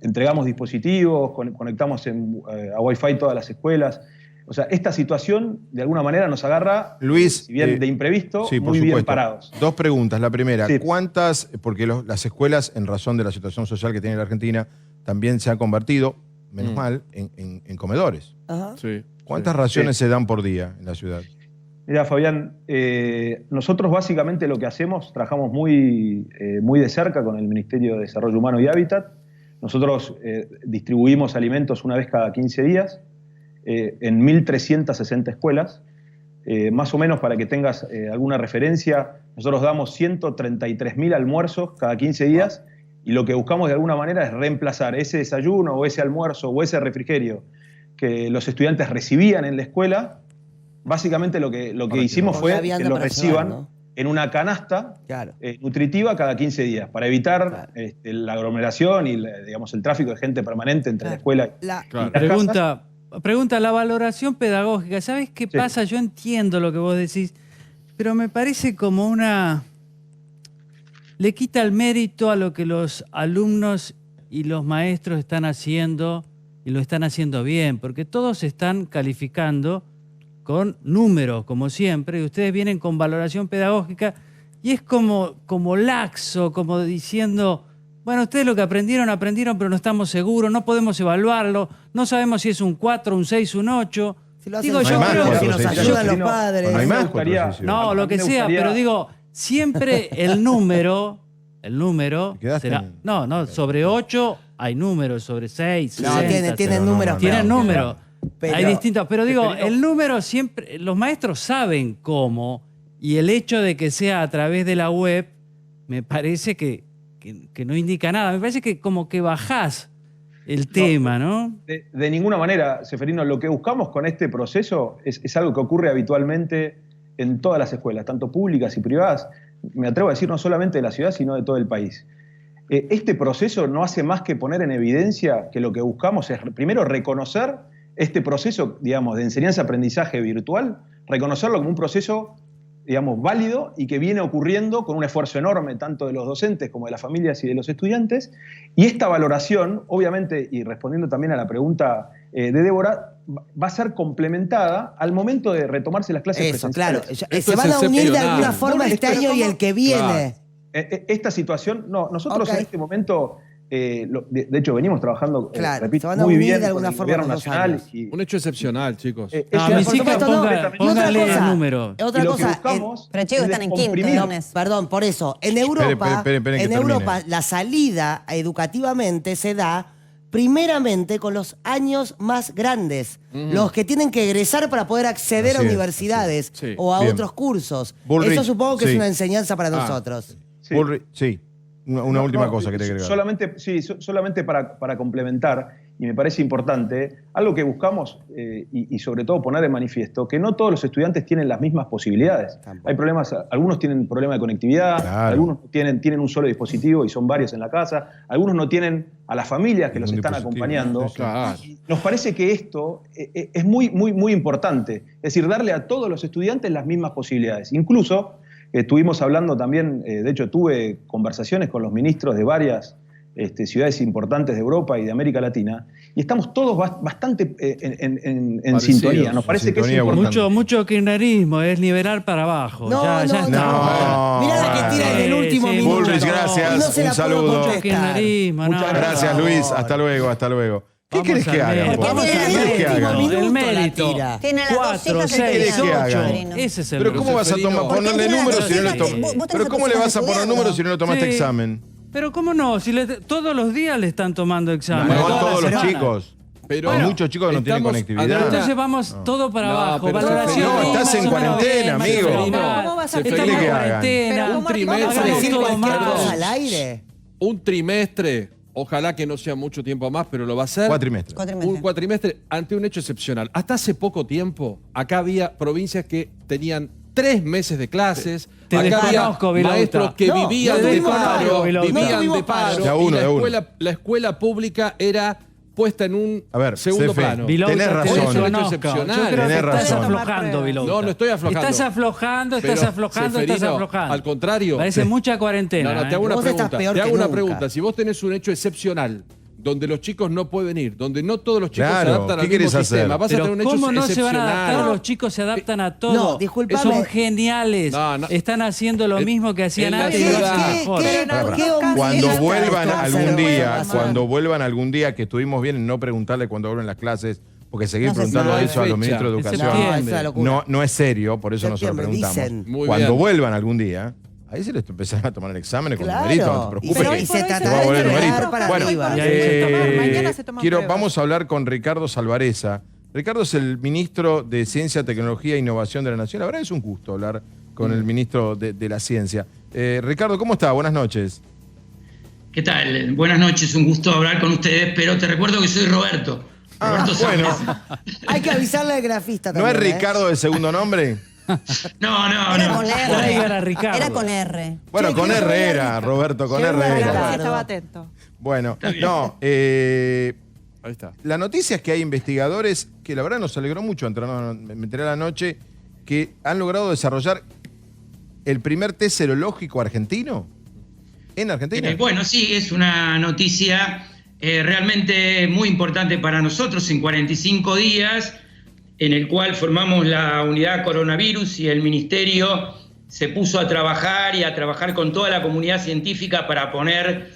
entregamos dispositivos, conectamos a Wi-Fi todas las escuelas. O sea, esta situación de alguna manera nos agarra, Luis, si bien de imprevisto, sí, por muy bien supuesto. parados. Dos preguntas. La primera, Sí. ¿cuántas, porque las escuelas, en razón de la situación social que tiene la Argentina, también se han convertido, menos mal, en comedores? Ajá. Sí. ¿Cuántas raciones se dan por día en la ciudad? Mira, Fabián, nosotros básicamente lo que hacemos, trabajamos muy de cerca con el Ministerio de Desarrollo Humano y Hábitat. Nosotros distribuimos alimentos una vez cada 15 días en 1.360 escuelas. Más o menos, para que tengas alguna referencia, nosotros damos 133.000 almuerzos cada 15 días y lo que buscamos de alguna manera es reemplazar ese desayuno o ese almuerzo o ese refrigerio que los estudiantes recibían en la escuela. Básicamente lo que hicimos fue que lo reciban en una canasta nutritiva cada 15 días, para evitar la aglomeración y digamos, el tráfico de gente permanente entre la escuela y las casas. Pregunta, la valoración pedagógica. ¿Sabes qué pasa? Yo entiendo lo que vos decís, pero me parece como le quita el mérito a lo que los alumnos y los maestros están haciendo, y lo están haciendo bien, porque todos están calificando con números, como siempre, y ustedes vienen con valoración pedagógica, y es como laxo, como diciendo, bueno, ustedes lo que aprendieron, pero no estamos seguros, no podemos evaluarlo, no sabemos si es un 4, un 6, un 8. Si lo hacen digo, yo creo que nos ayudan los padres. No hay más. No, lo que sea, pero digo, siempre el número será... No, sobre 8 hay números, sobre 6, no, 60, tienen números. Tienen números. Hay distintos, pero digo, el número siempre, los maestros saben cómo, y el hecho de que sea a través de la web, me parece que no indica nada. Me parece que como que bajás el tema, ¿no? De ninguna manera, Seferino. Lo que buscamos con este proceso es algo que ocurre habitualmente en todas las escuelas, tanto públicas y privadas. Me atrevo a decir no solamente de la ciudad, sino de todo el país. Este proceso no hace más que poner en evidencia que lo que buscamos es, primero, reconocer este proceso, digamos, de enseñanza-aprendizaje virtual, reconocerlo como un proceso, digamos, válido y que viene ocurriendo con un esfuerzo enorme tanto de los docentes como de las familias y de los estudiantes. Y esta valoración, obviamente, y respondiendo también a la pregunta de Débora, va a ser complementada al momento de retomarse las clases presenciales. Claro, se van a unir de alguna forma este año y el que viene. Claro. Esta situación, nosotros en este momento... de hecho, venimos trabajando, repito, muy bien con el gobierno nacional. Un hecho excepcional, chicos. Mis hijas, póngale el número. Otra cosa, pero chicos están en quinto. Perdón, por eso, en Europa, esperen que termine. La salida educativamente se da primeramente con los años más grandes, los que tienen que egresar para poder acceder a universidades o a otros cursos. Bullrich, eso supongo que es una enseñanza para nosotros. Sí. Una última cosa que te quería agregar. Solamente para complementar, y me parece importante, algo que buscamos y sobre todo poner en manifiesto, que no todos los estudiantes tienen las mismas posibilidades. Tampoco. Hay problemas, algunos tienen problemas de conectividad, algunos tienen un solo dispositivo y son varios en la casa, algunos no tienen a las familias que los están acompañando. Nos parece que esto es muy, muy, muy importante, es decir, darle a todos los estudiantes las mismas posibilidades. Incluso estuvimos hablando también, de hecho tuve conversaciones con los ministros de varias ciudades importantes de Europa y de América Latina, y estamos todos bastante en sintonía. Nos parece que es importante. Mucho kirchnerismo, es liberar para abajo. Ya está. Mirá la que tira en el último minuto. Bullrich, gracias. Un saludo. Muchas gracias, Luis. Hasta luego. ¿Qué querés que haga? El mérito. Tiene las 2 hijas, 6, 8. Ese es el Pero ¿cómo vas a ponerle números si no le tomas? Pero ¿cómo le vas a poner números si no le tomaste examen? Pero ¿cómo no? Si todos los días le están tomando examen. No todos los chicos. Pero hay muchos chicos que no tienen conectividad. Entonces vamos todo para abajo. No, estás en cuarentena, amigo. ¿Cómo vas a Estamos en cuarentena. Un trimestre. al aire? Un trimestre. Ojalá que no sea mucho tiempo más, pero lo va a ser. Un cuatrimestre ante un hecho excepcional. Hasta hace poco tiempo, acá había provincias que tenían 3 meses de clases. Acá había maestros que vivían de paro. La escuela pública era puesta en un segundo plano. Tenés razón. Es un hecho excepcional. Estás aflojando, Vilauta. No estoy aflojando. Estás aflojando. Al contrario. Parece mucha cuarentena. Te hago una pregunta. Si vos tenés un hecho excepcional donde los chicos no pueden ir, donde no todos los chicos Claro, se adaptan al ¿qué mismo querés hacer? sistema. Vas a tener un hecho ¿cómo no se van a excepcional. adaptar? Los chicos se adaptan a todo. No, disculpame. Son geniales. Están haciendo lo mismo que hacían antes. y lo hacen mejor. Cuando vuelvan algún día, que estuvimos bien en no preguntarle cuando vuelven las clases, porque seguir preguntando eso a los ministros de Educación no es serio, por eso no se lo preguntamos. Cuando vuelvan algún día, ahí se les empezarán a tomar el examen con numeritos, no te preocupes. Y se tratará de entregar para arriba. Vamos a hablar con Ricardo Salvarezza. Ricardo es el ministro de Ciencia, Tecnología e Innovación de la Nación. La verdad es un gusto hablar con el ministro de la Ciencia. Ricardo, ¿cómo está? Buenas noches. ¿Qué tal? Buenas noches, un gusto hablar con ustedes, pero te recuerdo que soy Roberto. Roberto bueno. Hay que avisarle al grafista ¿No también. es Ricardo de segundo nombre? No. Era con R. Era Ricardo. Era con R. Bueno, con R era, Roberto, con R era. Estaba atento. Bueno, no, ahí está. La noticia es que hay investigadores que la verdad nos alegró mucho, me enteré a la noche, que han logrado desarrollar el primer test serológico argentino en Argentina. Bueno, sí, es una noticia realmente muy importante para nosotros en 45 días, en el cual formamos la unidad coronavirus y el ministerio se puso a trabajar y a trabajar con toda la comunidad científica para poner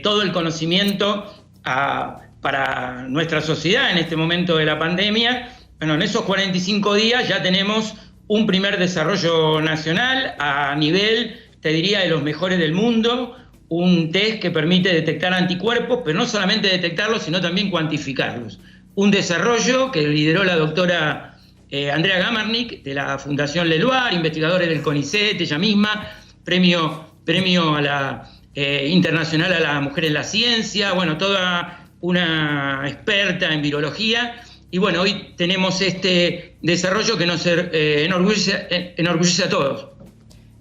todo el conocimiento para nuestra sociedad en este momento de la pandemia. Bueno, en esos 45 días ya tenemos un primer desarrollo nacional a nivel, te diría, de los mejores del mundo, un test que permite detectar anticuerpos, pero no solamente detectarlos, sino también cuantificarlos. Un desarrollo que lideró la doctora Andrea Gamarnik, de la Fundación Leluar, investigadores del CONICET, ella misma, premio a la internacional a la mujer en la ciencia, bueno, toda una experta en virología. Y bueno, hoy tenemos este desarrollo que nos enorgullece a todos.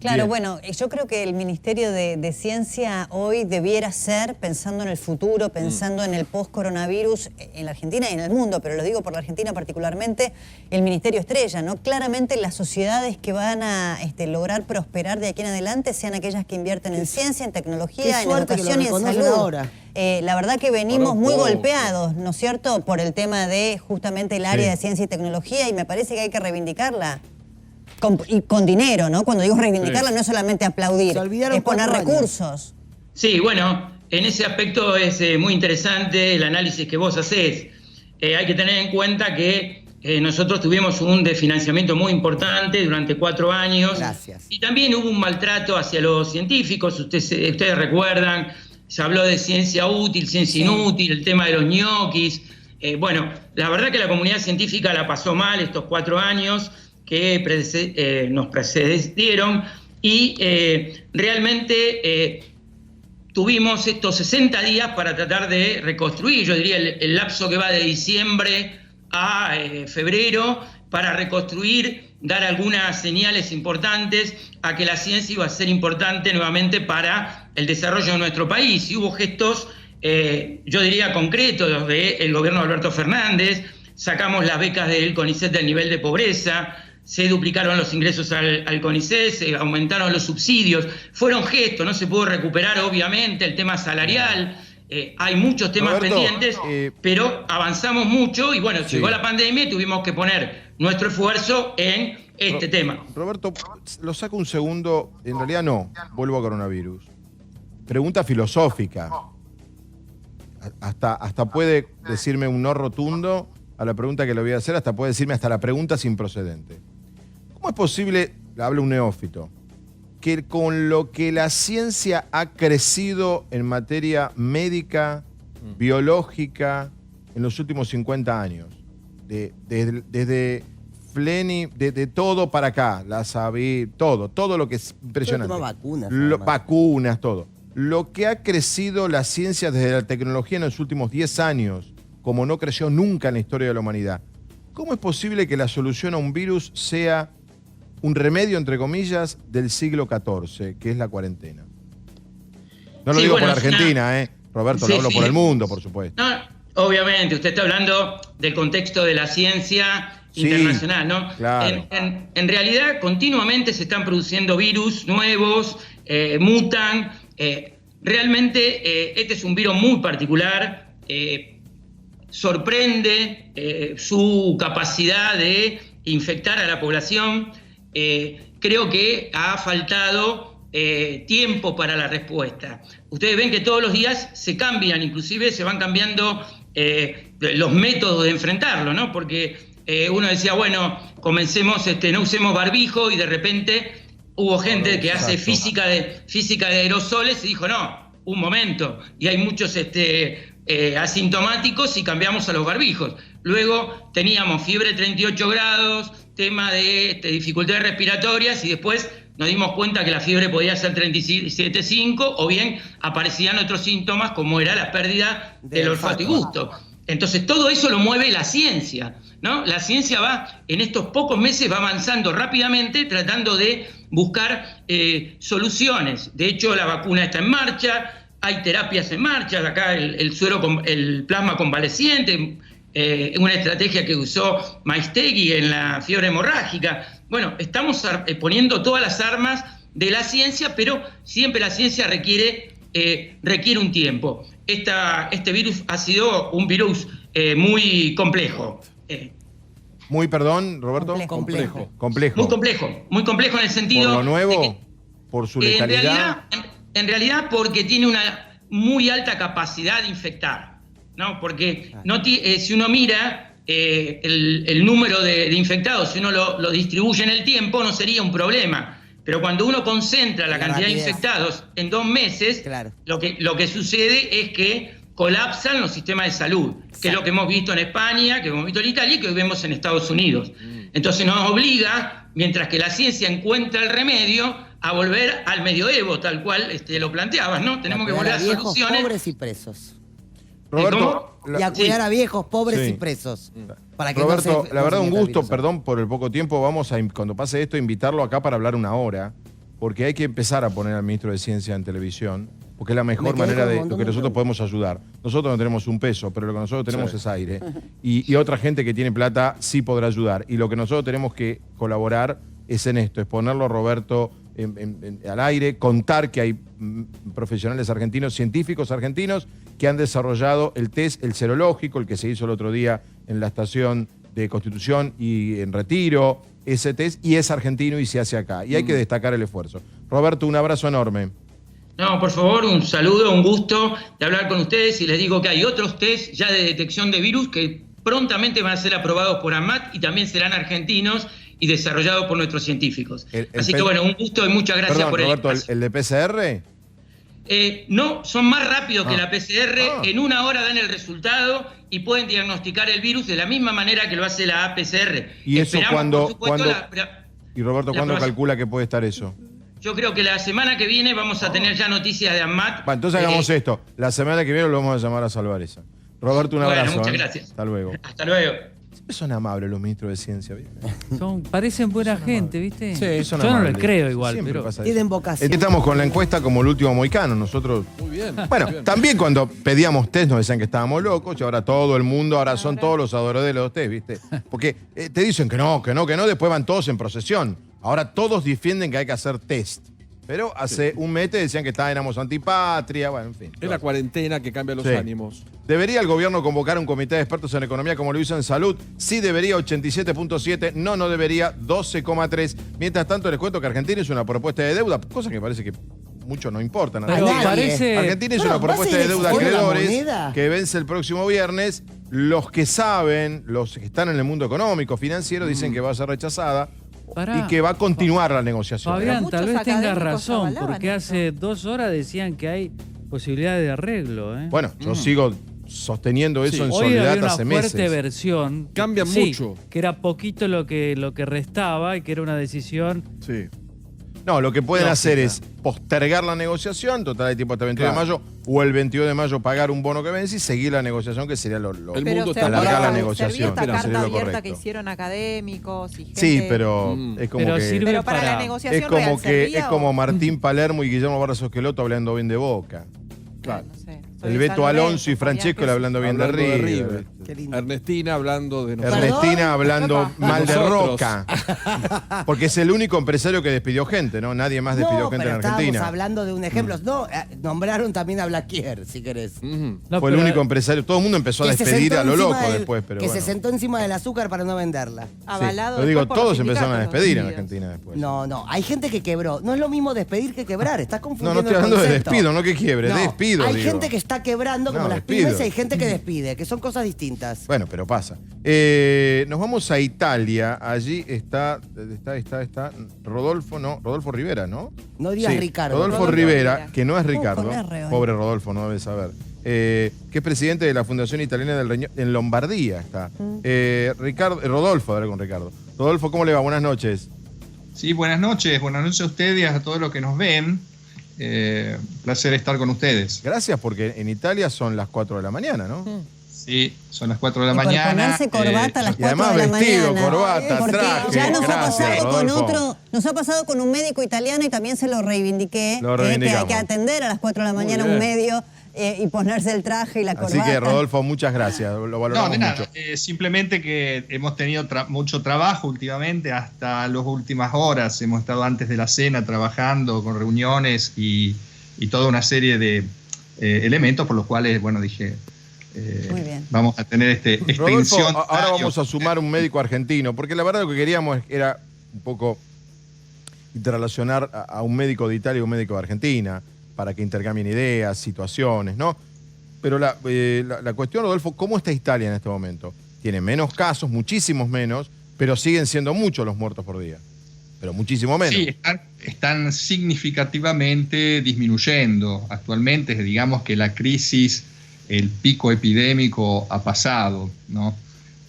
Claro, Bien. bueno, yo creo que el Ministerio de Ciencia hoy debiera ser, pensando en el futuro, pensando en el post-coronavirus, en la Argentina y en el mundo, pero lo digo por la Argentina particularmente, el Ministerio Estrella, ¿no? Claramente las sociedades que van a lograr prosperar de aquí en adelante sean aquellas que invierten en ciencia, en tecnología, en educación y en salud. Ahora. La verdad que venimos muy golpeados, ¿no es cierto?, por el tema de justamente el área de ciencia y tecnología, y me parece que hay que reivindicarla. Con dinero, ¿no? Cuando digo reivindicarla no es solamente aplaudir, es poner recursos. Sí, bueno, en ese aspecto es muy interesante el análisis que vos hacés. Hay que tener en cuenta que nosotros tuvimos un desfinanciamiento muy importante durante 4 años. Gracias. Y también hubo un maltrato hacia los científicos. Ustedes recuerdan, se habló de ciencia útil, ciencia inútil, el tema de los ñoquis. Bueno, la verdad que la comunidad científica la pasó mal estos 4 años que nos precedieron y realmente tuvimos estos 60 días para tratar de reconstruir, yo diría el lapso que va de diciembre a febrero, para reconstruir, dar algunas señales importantes a que la ciencia iba a ser importante nuevamente para el desarrollo de nuestro país. Y hubo gestos, yo diría concretos, del gobierno de Alberto Fernández. Sacamos las becas del CONICET del nivel de pobreza, se duplicaron los ingresos al CONICET, se aumentaron los subsidios. Fueron gestos, no se pudo recuperar obviamente el tema salarial. Hay muchos temas pendientes, pero avanzamos mucho y bueno, llegó la pandemia y tuvimos que poner nuestro esfuerzo en este tema. Roberto, lo saco un segundo, en realidad no, vuelvo a coronavirus. Pregunta filosófica. Hasta puede decirme un no rotundo a la pregunta que le voy a hacer, hasta puede decirme hasta la pregunta sin procedente. ¿Cómo es posible, habla un neófito, que con lo que la ciencia ha crecido en materia médica, biológica, en los últimos 50 años, desde Fleni, de todo para acá, la SABI, todo lo que es impresionante. Vacunas, todo. Lo que ha crecido la ciencia desde la tecnología en los últimos 10 años, como no creció nunca en la historia de la humanidad. ¿Cómo es posible que la solución a un virus sea un remedio, entre comillas, del siglo XIV, que es la cuarentena? No lo digo por Argentina, Roberto, lo hablo por el mundo, por supuesto. No, obviamente, usted está hablando del contexto de la ciencia internacional, ¿no? Claro. En realidad, continuamente se están produciendo virus nuevos, mutan. Realmente, este es un virus muy particular. sorprende su capacidad de infectar a la población. Creo que ha faltado tiempo para la respuesta. Ustedes ven que todos los días se cambian, inclusive se van cambiando los métodos de enfrentarlo, ¿no? Porque uno decía, bueno, comencemos, no usemos barbijo, y de repente hubo gente que hace física de aerosoles y dijo, no, un momento, y hay muchos asintomáticos y cambiamos a los barbijos. Luego teníamos fiebre 38 grados, tema de dificultades respiratorias, y después nos dimos cuenta que la fiebre podía ser 37,5, o bien aparecían otros síntomas como era la pérdida del olfato y gusto. Entonces todo eso lo mueve la ciencia, ¿no? La ciencia en estos pocos meses va avanzando rápidamente, tratando de buscar soluciones. De hecho, la vacuna está en marcha, hay terapias en marcha, acá el plasma convaleciente, una estrategia que usó Maistegui en la fiebre hemorrágica. Bueno, estamos poniendo todas las armas de la ciencia, pero siempre la ciencia requiere un tiempo. Este virus ha sido un virus muy complejo. Muy, perdón, Roberto. Complejo. Muy complejo en el sentido... ¿Por lo nuevo? ¿Por su letalidad? En realidad porque tiene una muy alta capacidad de infectar, ¿no? Porque si uno mira el número de infectados, si uno lo distribuye en el tiempo, no sería un problema. Pero cuando uno concentra la cantidad de infectados en 2 meses, lo que sucede es que colapsan los sistemas de salud, que es lo que hemos visto en España, que hemos visto en Italia y que hoy vemos en Estados Unidos. Entonces nos obliga, mientras que la ciencia encuentra el remedio, a volver al medioevo, tal cual lo planteabas, ¿no? Tenemos que volver a soluciones. Pobres y presos. Roberto, y a cuidar a viejos, pobres y presos. Para que Roberto, la verdad un gusto, perdón por el poco tiempo, vamos a, cuando pase esto, invitarlo acá para hablar 1 hora, porque hay que empezar a poner al ministro de Ciencia en televisión, porque es la mejor manera de lo que nosotros podemos ayudar. Nosotros no tenemos un peso, pero lo que nosotros tenemos es aire. Y otra gente que tiene plata sí podrá ayudar. Y lo que nosotros tenemos que colaborar es en esto, es ponerlo a Roberto al aire, contar que hay profesionales argentinos, científicos argentinos, que han desarrollado el test, el serológico, el que se hizo el otro día en la estación de Constitución y en Retiro, ese test, y es argentino y se hace acá. Y hay que destacar el esfuerzo. Roberto, un abrazo enorme. No, por favor, un saludo, un gusto de hablar con ustedes, y les digo que hay otros test ya de detección de virus que prontamente van a ser aprobados por ANMAT y también serán argentinos y desarrollados por nuestros científicos. Así que bueno, un gusto y muchas gracias por Roberto, ¿el de PCR? No, son más rápidos que la PCR. En 1 hora dan el resultado y pueden diagnosticar el virus de la misma manera que lo hace la PCR. ¿Y eso cuándo? Y Roberto, ¿cuándo calcula que puede estar eso? Yo creo que la semana que viene vamos a tener ya noticias de ANMAT. Bueno, entonces hagamos esto. La semana que viene lo vamos a llamar a salvar esa. Roberto, un abrazo. Muchas gracias. Hasta luego. Hasta luego. Siempre son amables los ministros de Ciencia, ¿viste? Parecen buena gente, ¿viste? Sí, son Yo amables. no les creo igual, Siempre pero pasa eso. Tienen vocación. Estamos con la encuesta como el último moicano. Nosotros. Muy bien. Bueno, también cuando pedíamos test nos decían que estábamos locos, y ahora todo el mundo, ahora son todos los adoradores de los test, ¿viste? Porque te dicen que no, después van todos en procesión. Ahora todos defienden que hay que hacer test. Pero hace un mes te decían que éramos antipatria, bueno, en fin. Es la cuarentena que cambia los ánimos. ¿Debería el gobierno convocar un comité de expertos en economía como lo hizo en salud? Sí debería, 87.7. No debería, 12,3. Mientras tanto, les cuento que Argentina es una propuesta de deuda, cosa que parece que mucho no importa. Argentina es una propuesta de deuda a acreedores que vence el próximo viernes. Los que saben, los que están en el mundo económico, financiero, dicen que va a ser rechazada. Y que va a continuar la negociación. Fabián, tal vez tenga razón, porque hace 2 horas decían que hay posibilidades de arreglo. Bueno, yo sigo sosteniendo eso en soledad hace meses. Hoy había una fuerte versión. Cambian mucho. Que era poquito lo que restaba y que era una decisión... Sí. No, lo que pueden hacer es postergar la negociación, total hay tiempo hasta el 22 de mayo, o el 22 de mayo pagar un bono que vence y seguir la negociación, que sería lo el mundo está alargar la negociación. Esta carta abierta que hicieron académicos y gente... Sí, pero es como pero para la negociación es como es como Martín Palermo y Guillermo Barros Esqueloto hablando bien de Boca. Claro. No sé. El Beto Alonso y Francesco hablando bien de River. Ernestina hablando de nosotros. Ernestina hablando mal de Nosotros. Roca. Porque es el único empresario que despidió gente, ¿no? Nadie más despidió gente en Argentina. Estábamos hablando de un ejemplo. No, nombraron también a Blaquier, si querés. Fue el único empresario. Todo el mundo empezó a Que se despedir sentó a lo encima loco del- después, pero que bueno. se sentó encima del azúcar para no venderla. Lo digo, todos empezaron a despedir en Argentina después. No, hay gente que quebró. No es lo mismo despedir que quebrar. Estás confundiendo. No estoy el hablando de concepto. despido, no que quiebre, despido, Hay digo. gente que está quebrando como No, las despido. pymes y hay gente que despide, que son cosas distintas. Bueno, pero pasa. Nos vamos a Italia. Allí está Rodolfo Rivera, ¿no? No digas Ricardo. Rodolfo Rodolfo Rivera, Rivera. que no es Con Ricardo. R hoy. Pobre Rodolfo, no debe saber. Que es presidente de la Fundación Italiana del Riñón en Lombardía. Está. Rodolfo, a ver con Ricardo. Rodolfo, ¿cómo le va? Buenas noches. Sí, buenas noches a ustedes y a todos los que nos ven. Placer estar con ustedes. Gracias, porque en Italia son las 4 de la mañana, ¿no? Sí, son las 4 de la Y por mañana. ponerse corbata a las y además 4 de la vestido, mañana. corbata, Porque traje. ya nos ha Gracias, pasado con Rodolfo. nos ha pasado con un médico italiano y también se lo reivindiqué. Lo que hay reivindicamos. que atender a las 4 de la mañana bien. un medio y ponerse el traje y la corbata. Así que, Rodolfo, muchas gracias. Lo No, valoramos de nada. mucho. Simplemente que hemos tenido mucho trabajo últimamente, hasta las últimas horas. Hemos estado antes de la cena trabajando con reuniones y toda una serie de elementos por los cuales, bueno, dije, Muy bien. vamos a tener esta Rodolfo, extensión. ahora vamos a sumar un médico argentino, porque la verdad lo que queríamos era un poco interrelacionar a un médico de Italia y un médico de Argentina, para que intercambien ideas, situaciones, ¿no? Pero la cuestión, Rodolfo, ¿cómo está Italia en este momento? Tiene menos casos, muchísimos menos, pero siguen siendo muchos los muertos por día. Pero muchísimo menos. Sí, están significativamente disminuyendo. Actualmente, digamos que la crisis, el pico epidémico ha pasado, ¿no?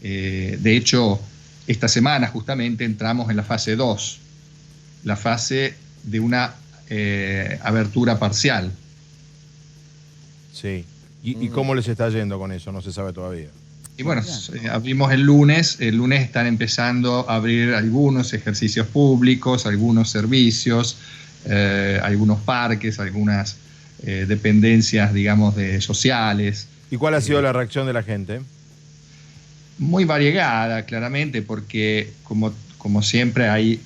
De hecho, esta semana justamente entramos en la fase 2, la fase de una abertura parcial. Sí. ¿Y cómo les está yendo con eso? No se sabe todavía. Y bueno, abrimos el lunes están empezando a abrir algunos ejercicios públicos, algunos servicios, algunos parques, algunas dependencias, digamos, sociales. ¿Y cuál ha sido la reacción de la gente? Muy variegada, claramente, porque como siempre hay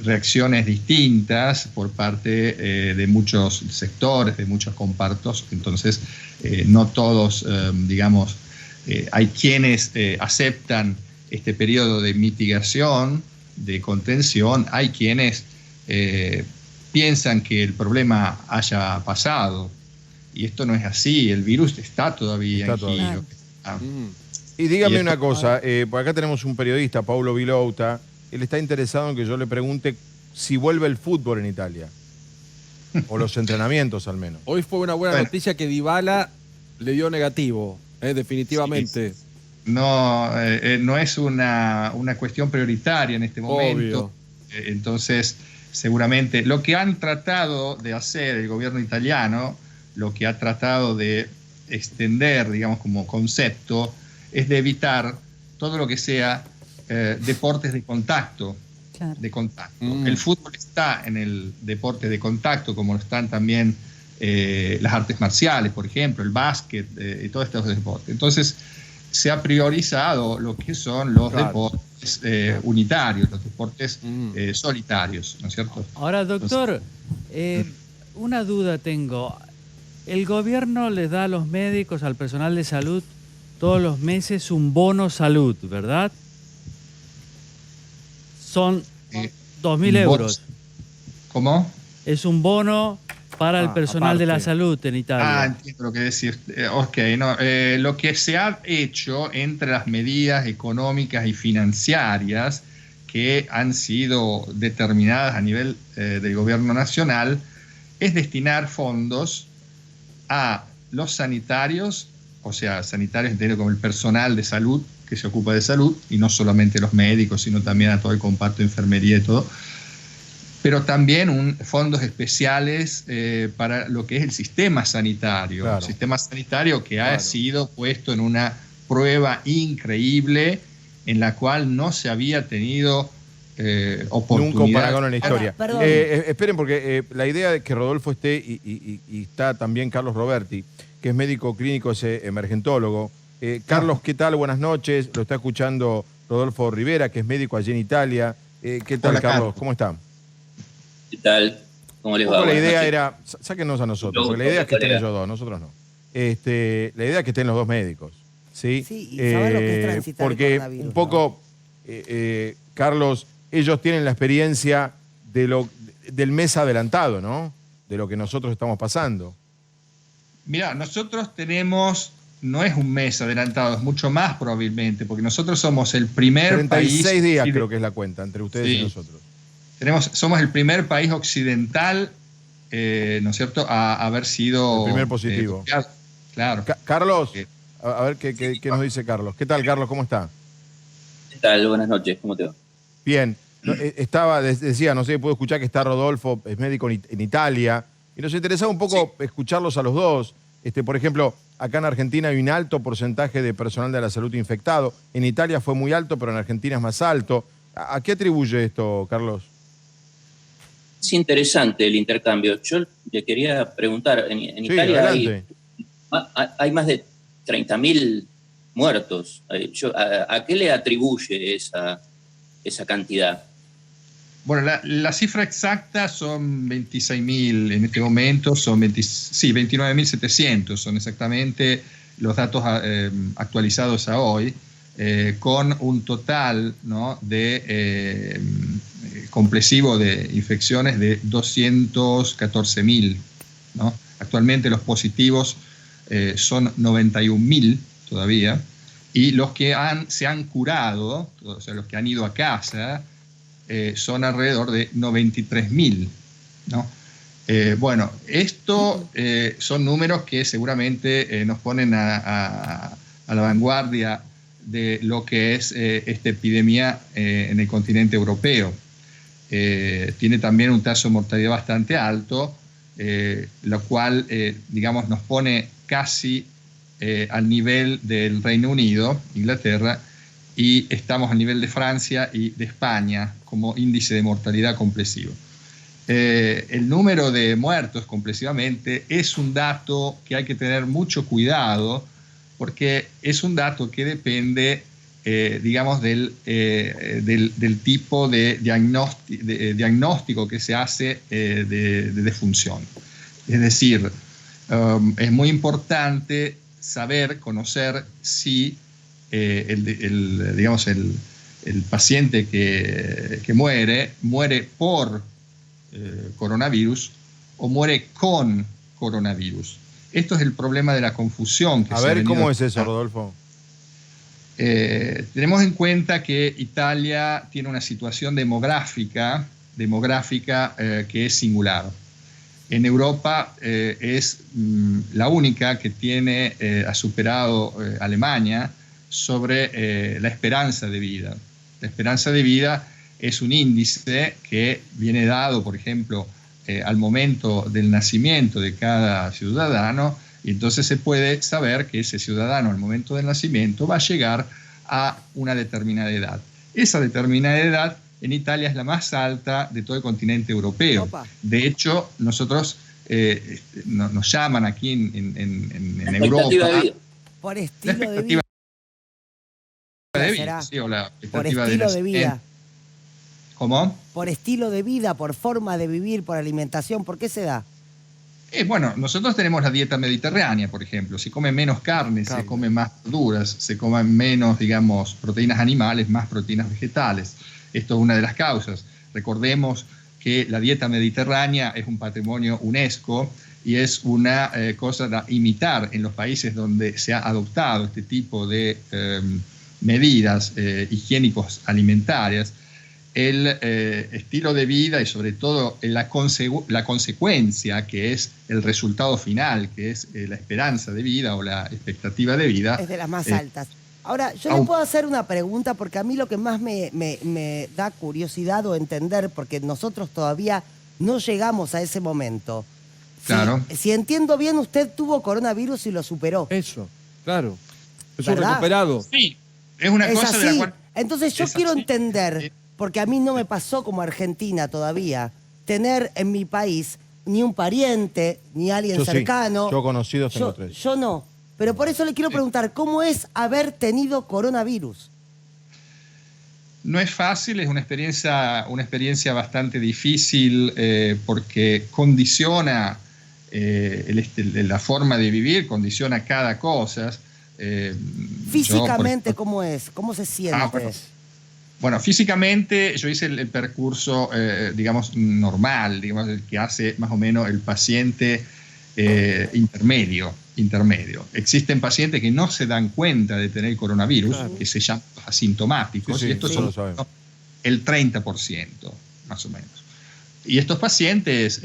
reacciones distintas por parte de muchos sectores, de muchos compartos, entonces no todos, digamos, hay quienes aceptan este periodo de mitigación, de contención, hay quienes piensan que el problema haya pasado, y esto no es así, el virus está todavía aquí. Y dígame una cosa, por acá tenemos un periodista, Paulo Vilouta, él está interesado en que yo le pregunte si vuelve el fútbol en Italia, o los entrenamientos al menos. Hoy fue una buena noticia que Dybala le dio negativo, definitivamente. Sí. No es una cuestión prioritaria en este momento. Obvio. Entonces, seguramente lo que han tratado de hacer el gobierno italiano, lo que ha tratado de extender, digamos, como concepto, es de evitar todo lo que sea deportes de contacto. Claro. De contacto. El fútbol está en el deporte de contacto, como lo están también las artes marciales, por ejemplo, el básquet y todos estos deportes. Entonces, se ha priorizado lo que son los deportes unitarios, los deportes solitarios, ¿no es cierto? Ahora, doctor, una duda tengo. El gobierno les da a los médicos, al personal de salud, todos los meses un bono salud, ¿verdad? Son 2.000 euros. ¿Cómo? Es un bono para el personal de la aparte. salud en Italia. Entiendo lo que decir. Ok, no, lo que se ha hecho entre las medidas económicas y financieras que han sido determinadas a nivel del gobierno nacional es destinar fondos a los sanitarios, o sea, sanitarios enteros como el personal de salud que se ocupa de salud, y no solamente los médicos, sino también a todo el comparto de enfermería y todo, pero también fondos especiales para lo que es el sistema sanitario. Claro. El sistema sanitario que ha sido puesto en una prueba increíble en la cual no se había tenido oportunidad. Nunca un paragón en la historia. Perdón. Esperen, porque la idea de que Rodolfo esté, y está también Carlos Roberti, que es médico clínico, es emergentólogo, Carlos, ¿qué tal? Buenas noches. Lo está escuchando Rodolfo Rivera, que es médico allí en Italia. ¿Qué tal, Hola, Carlos? ¿Cómo está? ¿Qué tal? ¿Cómo les va? La idea noches. era, sáquenos a nosotros, porque la idea es que estén ellos dos, nosotros no. La idea es que estén los dos médicos, ¿sí? Sí, y saber lo que es transitar el porque coronavirus, un poco, Carlos, ellos tienen la experiencia del mes adelantado, ¿no? De lo que nosotros estamos pasando. Mirá, nosotros tenemos, no es un mes adelantado, es mucho más probablemente, porque nosotros somos el primer 36 país... días creo que es la cuenta entre ustedes y nosotros. Somos el primer país occidental, ¿no es cierto?, a haber sido... El primer positivo. Claro. Carlos, a ver qué nos dice Carlos. ¿Qué tal, Carlos? ¿Cómo está? ¿Qué tal? Buenas noches, ¿cómo te va? Bien. Decía, no sé, puedo escuchar que está Rodolfo, es médico en Italia, y nos interesaba un poco escucharlos a los dos. Por ejemplo, acá en Argentina hay un alto porcentaje de personal de la salud infectado. En Italia fue muy alto, pero en Argentina es más alto. ¿A qué atribuye esto, Carlos? Es interesante el intercambio. Yo le quería preguntar, en Italia hay más de 30.000 muertos. ¿A qué le atribuye esa cantidad? Bueno, la cifra exacta son 26.000 en este momento, son 29.700, son exactamente los datos actualizados a hoy, con un total, ¿no?, de comprensivo de infecciones de 214.000, ¿no? Actualmente los positivos son 91.000 todavía, y los que se han curado, o sea, los que han ido a casa, son alrededor de 93.000, ¿no? Bueno, esto son números que seguramente nos ponen a la vanguardia de lo que es esta epidemia en el continente europeo. Tiene también un taso de mortalidad bastante alto, lo cual, digamos, nos pone casi al nivel del Reino Unido, Inglaterra, y estamos al nivel de Francia y de España como índice de mortalidad comprensivo. El número de muertos comprensivamente es un dato que hay que tener mucho cuidado, porque es un dato que depende, digamos, del tipo de diagnóstico que se hace de defunción. Es decir, es muy importante saber, conocer si digamos, el paciente que muere por coronavirus o muere con coronavirus. Esto es el problema de la confusión. A ver, ¿cómo es eso, Rodolfo? Tenemos en cuenta que Italia tiene una situación demográfica que es singular. En Europa es la única que ha superado Alemania sobre la esperanza de vida. La esperanza de vida es un índice que viene dado, por ejemplo, al momento del nacimiento de cada ciudadano, y entonces se puede saber que ese ciudadano al momento del nacimiento va a llegar a una determinada edad. Esa determinada edad en Italia es la más alta de todo el continente europeo. Opa. De hecho, nosotros nos llaman aquí en Europa. Por estilo de vida. Sí, o la Por expectativa estilo de vida. nacimiento. ¿Cómo? Por estilo de vida, por forma de vivir, por alimentación, ¿por qué se da? Bueno, nosotros tenemos la dieta mediterránea, por ejemplo. Se come menos carne, se comen más verduras, se comen menos, digamos, proteínas animales, más proteínas vegetales. Esto es una de las causas. Recordemos que la dieta mediterránea es un patrimonio UNESCO y es una cosa a imitar en los países donde se ha adoptado este tipo de medidas higiénicos alimentarias. El estilo de vida y sobre todo la consecuencia, que es el resultado final, que es la esperanza de vida o la expectativa de vida. Es de las más altas. Ahora, yo le puedo hacer una pregunta, porque a mí lo que más me da curiosidad o entender, porque nosotros todavía no llegamos a ese momento. Claro. Si entiendo bien, usted tuvo coronavirus y lo superó. Eso, claro. Es ¿verdad? un recuperado. Sí, es una cosa así. de la cual... Entonces yo quiero entender, porque a mí no me pasó como Argentina todavía, tener en mi país ni un pariente, ni alguien cercano. Sí. Yo conocidos tengo 3. Yo no. Pero por eso le quiero preguntar, ¿cómo es haber tenido coronavirus? No es fácil, es una experiencia bastante difícil porque condiciona la forma de vivir, condiciona cada cosa. Físicamente, ¿cómo es? ¿Cómo se siente? Bueno, físicamente yo hice el percurso, digamos, normal, digamos, el que hace más o menos el paciente intermedio. Existen pacientes que no se dan cuenta de tener coronavirus, que se llaman asintomáticos, y estos son el 30%, más o menos. Y estos pacientes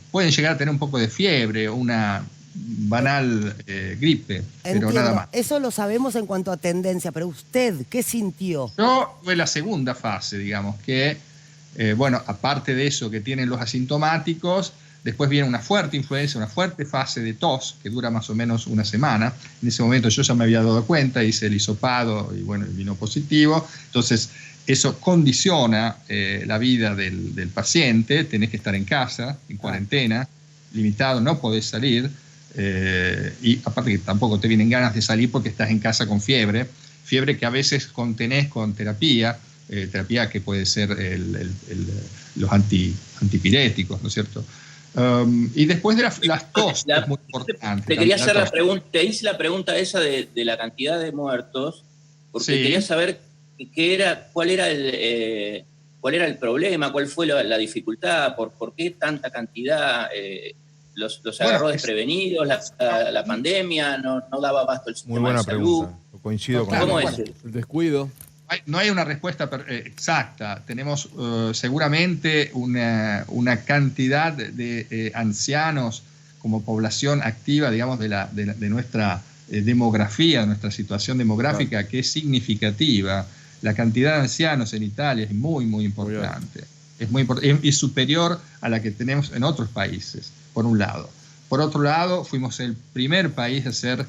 pueden llegar a tener un poco de fiebre, una banal gripe, pero nada más. Eso lo sabemos en cuanto a tendencia, pero usted, ¿qué sintió? Yo fue la segunda fase, digamos, que, bueno, aparte de eso que tienen los asintomáticos, después viene una fuerte influencia, una fuerte fase de tos, que dura más o menos una semana. En ese momento yo ya me había dado cuenta, hice el hisopado y bueno, vino positivo. Entonces, eso condiciona la vida del paciente. Tenés que estar en casa, en cuarentena, limitado, no podés salir. Y aparte que tampoco te vienen ganas de salir porque estás en casa con fiebre que a veces contenés con terapia que puede ser los antipiréticos, ¿no es cierto? Y después de las tos, es muy importante. Te quería hacer la pregunta, te hice la pregunta esa de la cantidad de muertos, porque quería saber cuál era el problema, cuál fue la dificultad, por qué tanta cantidad, los agarró desprevenidos, la pandemia, no daba abasto el sistema de salud. Muy buena pregunta, coincido con ¿Cómo eso. es? El descuido. No hay una respuesta exacta. Tenemos seguramente una cantidad de ancianos como población activa, digamos, de nuestra demografía, de nuestra situación demográfica, que es significativa. La cantidad de ancianos en Italia es muy, muy importante. Es superior a la que tenemos en otros países, por un lado. Por otro lado, fuimos el primer país a ser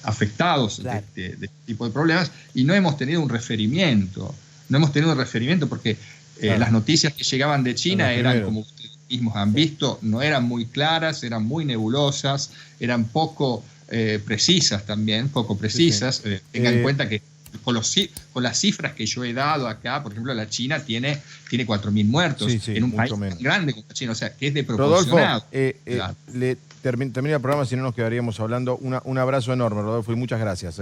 afectados de este tipo de problemas y no hemos tenido un referimiento. No hemos tenido un referimiento porque las noticias que llegaban de China eran, como ustedes mismos han visto, no eran muy claras, eran muy nebulosas, eran poco precisas también, Tengan en cuenta que con las cifras que yo he dado acá, por ejemplo, la China tiene 4.000 muertos en un país tan grande como la China, o sea, que es desproporcionado. Rodolfo, termina el programa, si no nos quedaríamos hablando. Un abrazo enorme, Rodolfo, y muchas gracias.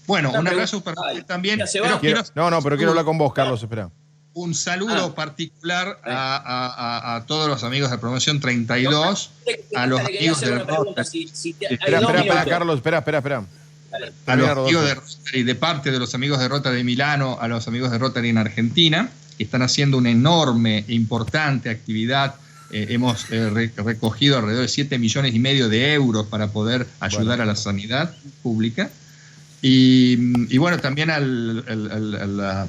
Bueno, un abrazo para usted también. Pero quiero hablar con vos, Carlos, espera. Un saludo particular a todos los amigos de Promoción 32, a los amigos de Rotary. Espera, Carlos, espera. A los amigos de Rotary, de parte de los amigos de Rotary de Milano, a los amigos de Rotary en Argentina, que están haciendo una enorme e importante actividad. Hemos recogido alrededor de 7,5 millones de euros para poder ayudar a la sanidad pública. Y bueno, también al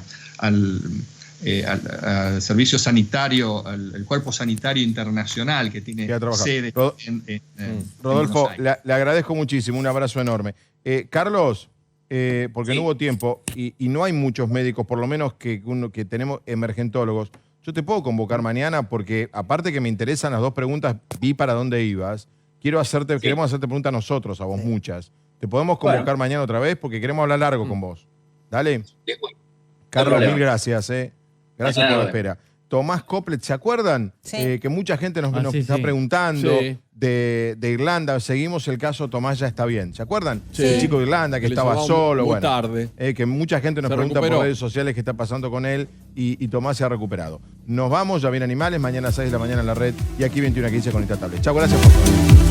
servicio sanitario, al cuerpo sanitario internacional que tiene sede en Rodolfo, le agradezco muchísimo, un abrazo enorme. Carlos, porque no hubo tiempo y no hay muchos médicos, por lo menos que tenemos emergentólogos. Yo te puedo convocar mañana porque, aparte que me interesan las dos preguntas, vi para dónde ibas. Queremos hacerte preguntas nosotros, a vos muchas. Te podemos convocar mañana otra vez porque queremos hablar largo con vos. Dale. Carlos, mil gracias. Gracias por la espera. Tomás Coplet, ¿se acuerdan? Que mucha gente nos está preguntando de Irlanda. Seguimos el caso Tomás ya está bien. ¿Se acuerdan? El chico de Irlanda que estaba solo. Muy tarde. Que mucha gente nos pregunta por redes sociales qué está pasando con él y Tomás se ha recuperado. Nos vamos, ya viene Animales, mañana a las 6 de la mañana en la red y aquí 21:15 con esta tablet. Chau, gracias por todo.